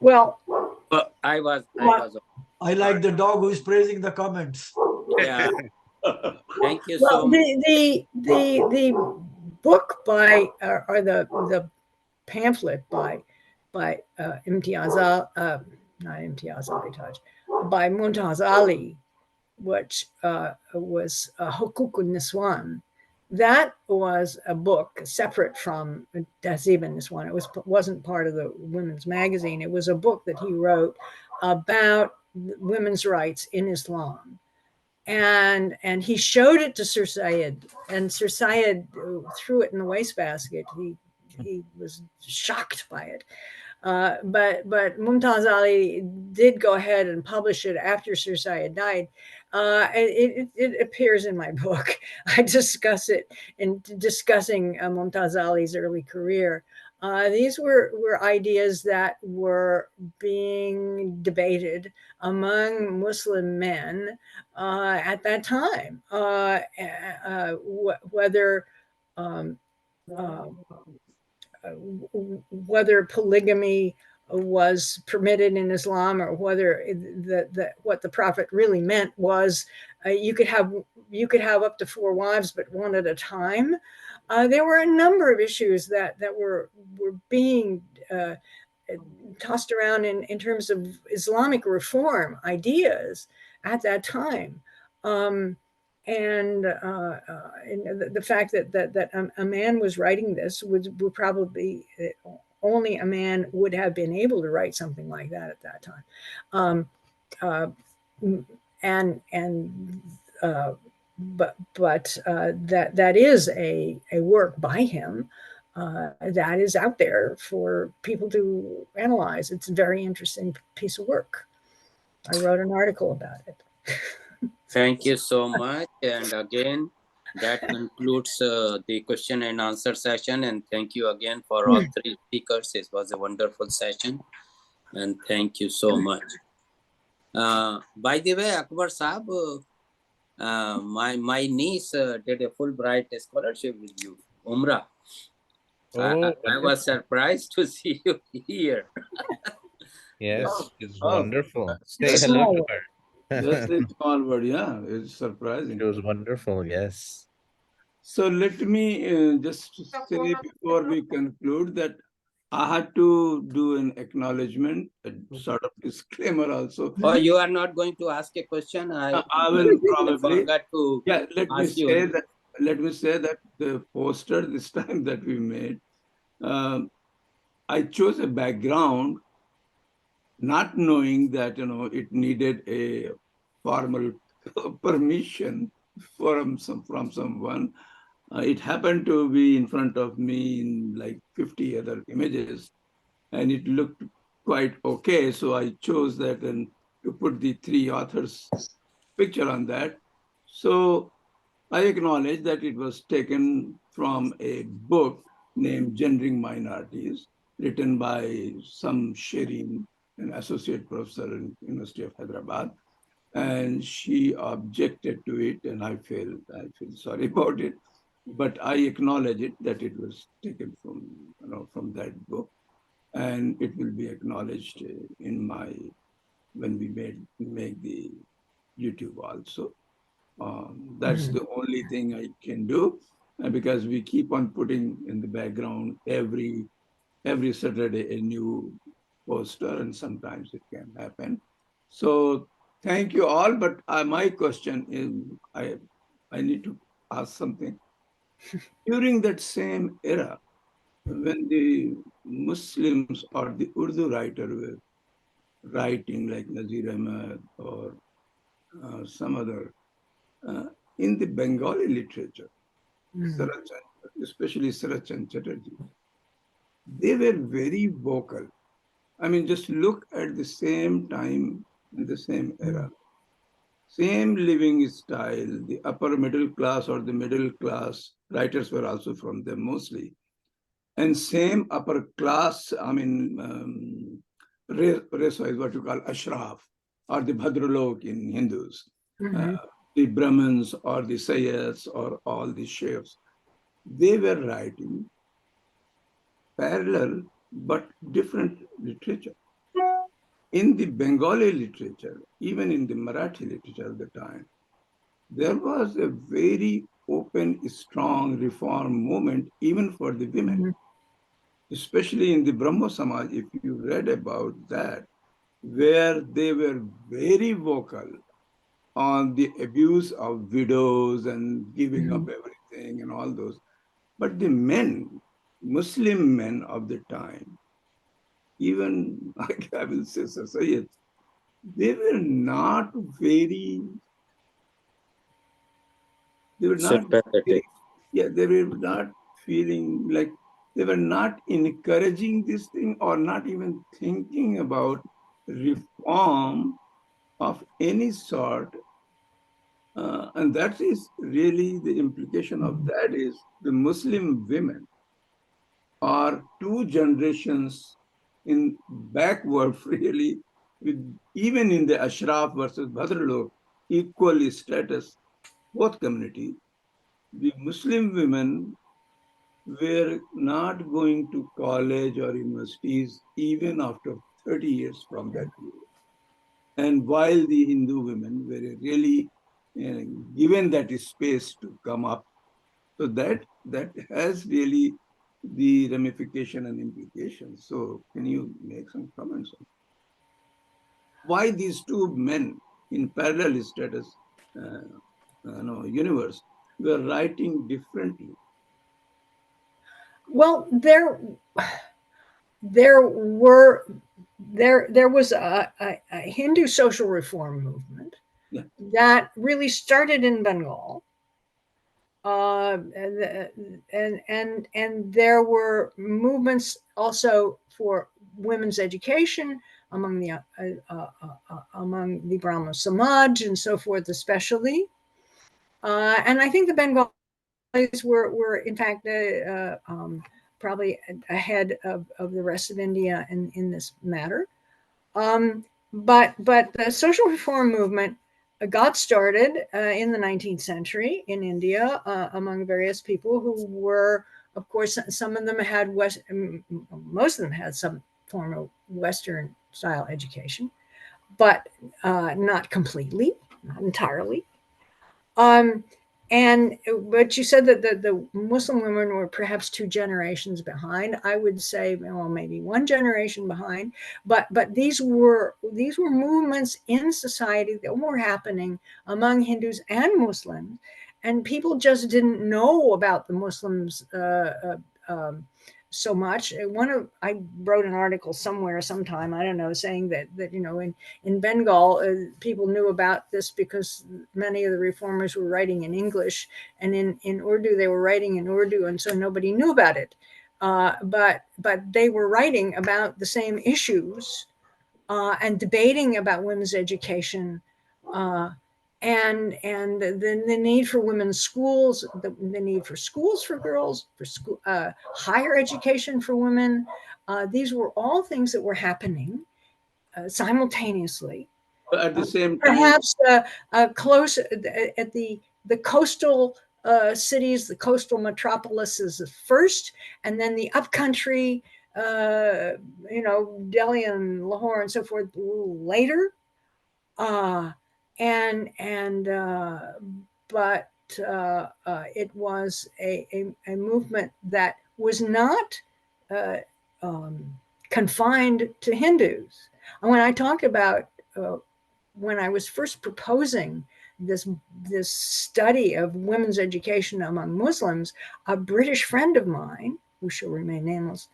Well, I was. I like the dog who is praising the comments. Yeah. Thank you well, so much. the book by or the pamphlet by Imtiaz not Imtiaz Ali Taj, by Mumtaz Ali, which was Hukuk Niswan. That was a book separate from Tahzib Niswan. It wasn't part of the women's magazine. It was a book that he wrote about women's rights in Islam. And he showed it to Sir Syed, and Sir Syed threw it in the wastebasket. He was shocked by it. But Mumtaz Ali did go ahead and publish it after Sir Syed died. It appears in my book. I discuss it in discussing Mumtaz Ali's early career. These were ideas that were being debated among Muslim men at that time, whether polygamy was permitted in Islam, or whether what the Prophet really meant was you could have up to 4 wives, but one at a time. There were a number of issues that were being tossed around in terms of Islamic reform ideas at that time. And the fact that a man was writing this would probably only a man would have been able to write something like that at that time. That is a work by him that is out there for people to analyze. It's a very interesting piece of work. I wrote an article about it. Thank you so much. And again, that concludes the question and answer session. And thank you again for all 3 speakers. It was a wonderful session. And thank you so much. By the way, Akbar Saab, my niece did a Fulbright scholarship with you, Umrah. I was surprised to see you here. Yes, it's wonderful. Say hello to her. That's a small word, yeah. It's surprising. It was wonderful, yes. So let me just say before we conclude that I had to do an acknowledgement, a sort of disclaimer also. Oh, you are not going to ask a question? I will probably. Forgot to let me say that the poster this time that we made, I chose a background not knowing that it needed a formal permission from someone. It happened to be in front of me in like 50 other images, and it looked quite okay. So I chose that and to put the 3 authors' picture on that. So I acknowledge that it was taken from a book named Gendering Minorities, written by some Shireen, an associate professor in University of Hyderabad. And she objected to it, and I feel sorry about it. But I acknowledge it that it was taken from that book, and it will be acknowledged when we make the YouTube also. That's the only thing I can do, because we keep on putting in the background every Saturday a new poster, and sometimes it can happen. So thank you all. But my question is, I need to ask something. During that same era, when the Muslims or the Urdu writer were writing like Nazir Ahmed or some other, in the Bengali literature, especially Sarachan Chatterjee, they were very vocal. I mean, just look at the same time in the same era. Same living style, the upper middle class or the middle class writers were also from them mostly. And same upper class, I mean, race is what you call Ashraf or the Bhadralok in Hindus, the Brahmins or the Sayyids or all the Sheikhs. They were writing parallel but different literature. In the Bengali literature, even in the Marathi literature at the time, there was a very open, strong reform movement, even for the women, especially in the Brahmo Samaj, if you read about that, where they were very vocal on the abuse of widows and giving up everything and all those. But the men, Muslim men of the time, even I will say Sayyid, they were not very, they were not, they were not feeling like, they were not encouraging this thing or not even thinking about reform of any sort. And that is really the implication of that is the Muslim women are two generations in backward really, with even in the Ashraf versus Bhadralok, equal status, both communities. The Muslim women were not going to college or universities even after 30 years from that period. And while the Hindu women were really given that space to come up, so that has really the ramification and implications. So can you make some comments on why these two men in parallel status universe were writing differently? Well, there was a Hindu social reform movement that really started in Bengal. And there were movements also for women's education among the Brahmo Samaj and so forth, especially. And I think the Bengalis were in fact probably ahead of the rest of India in this matter. But the social reform movement got started in the 19th century in India among various people who were, of course, some of them had most of them had some form of Western style education, but not completely, not entirely. But you said that the Muslim women were perhaps 2 generations behind. I would say, well, maybe 1 generation behind. But these were movements in society that were happening among Hindus and Muslims, and people just didn't know about the Muslims so much. I wrote an article somewhere, sometime, I don't know, saying that in Bengal, people knew about this because many of the reformers were writing in English, and in Urdu they were writing in Urdu, and so nobody knew about it. But they were writing about the same issues and debating about women's education. And the need for women's schools, the need for schools for girls, for school, higher education for women. These were all things that were happening simultaneously. At the same time, perhaps close at the coastal cities, the coastal metropolises first, and then the upcountry, Delhi and Lahore and so forth later. But it was a movement that was not confined to Hindus. And when I talk about when I was first proposing this study of women's education among Muslims, a British friend of mine, who shall remain nameless,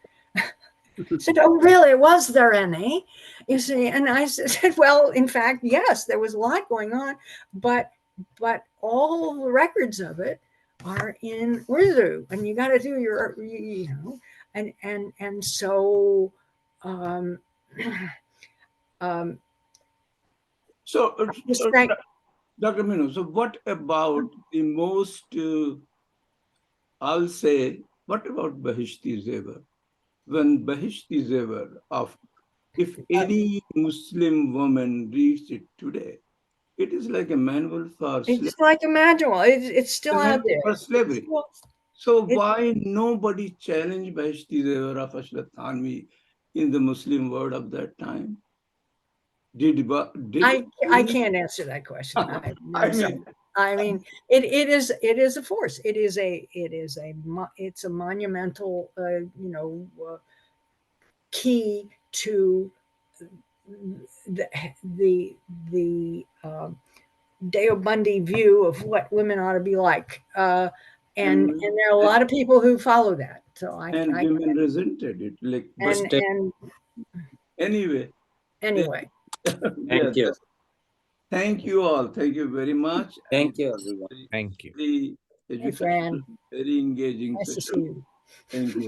said, "Oh, really? Was there any?" You see, and I said, "Well, in fact, yes, there was a lot going on, but all the records of it are in Urdu, and you got to do your, and so." So, Dr. Minault, so what about the most, I'll say, what about Bahishti Zevar? When Bahishti Zevar, if any Muslim woman reads it today, it is like a manual for slavery. It's like a manual. It's still out there. For slavery. So why nobody challenged Bahishti Zevar of Ashrat Thanvi in the Muslim world of that time? I can't answer that question. I mean, it is a force. It's a monumental, key to the Deobandi view of what women ought to be like, and there are a lot of people who follow that. So women resented it, like. Anyway. Thank you. Thank you all. Thank you very much. Thank you, everyone. Thank you. The education, very engaging nice session. to see you. Thank you.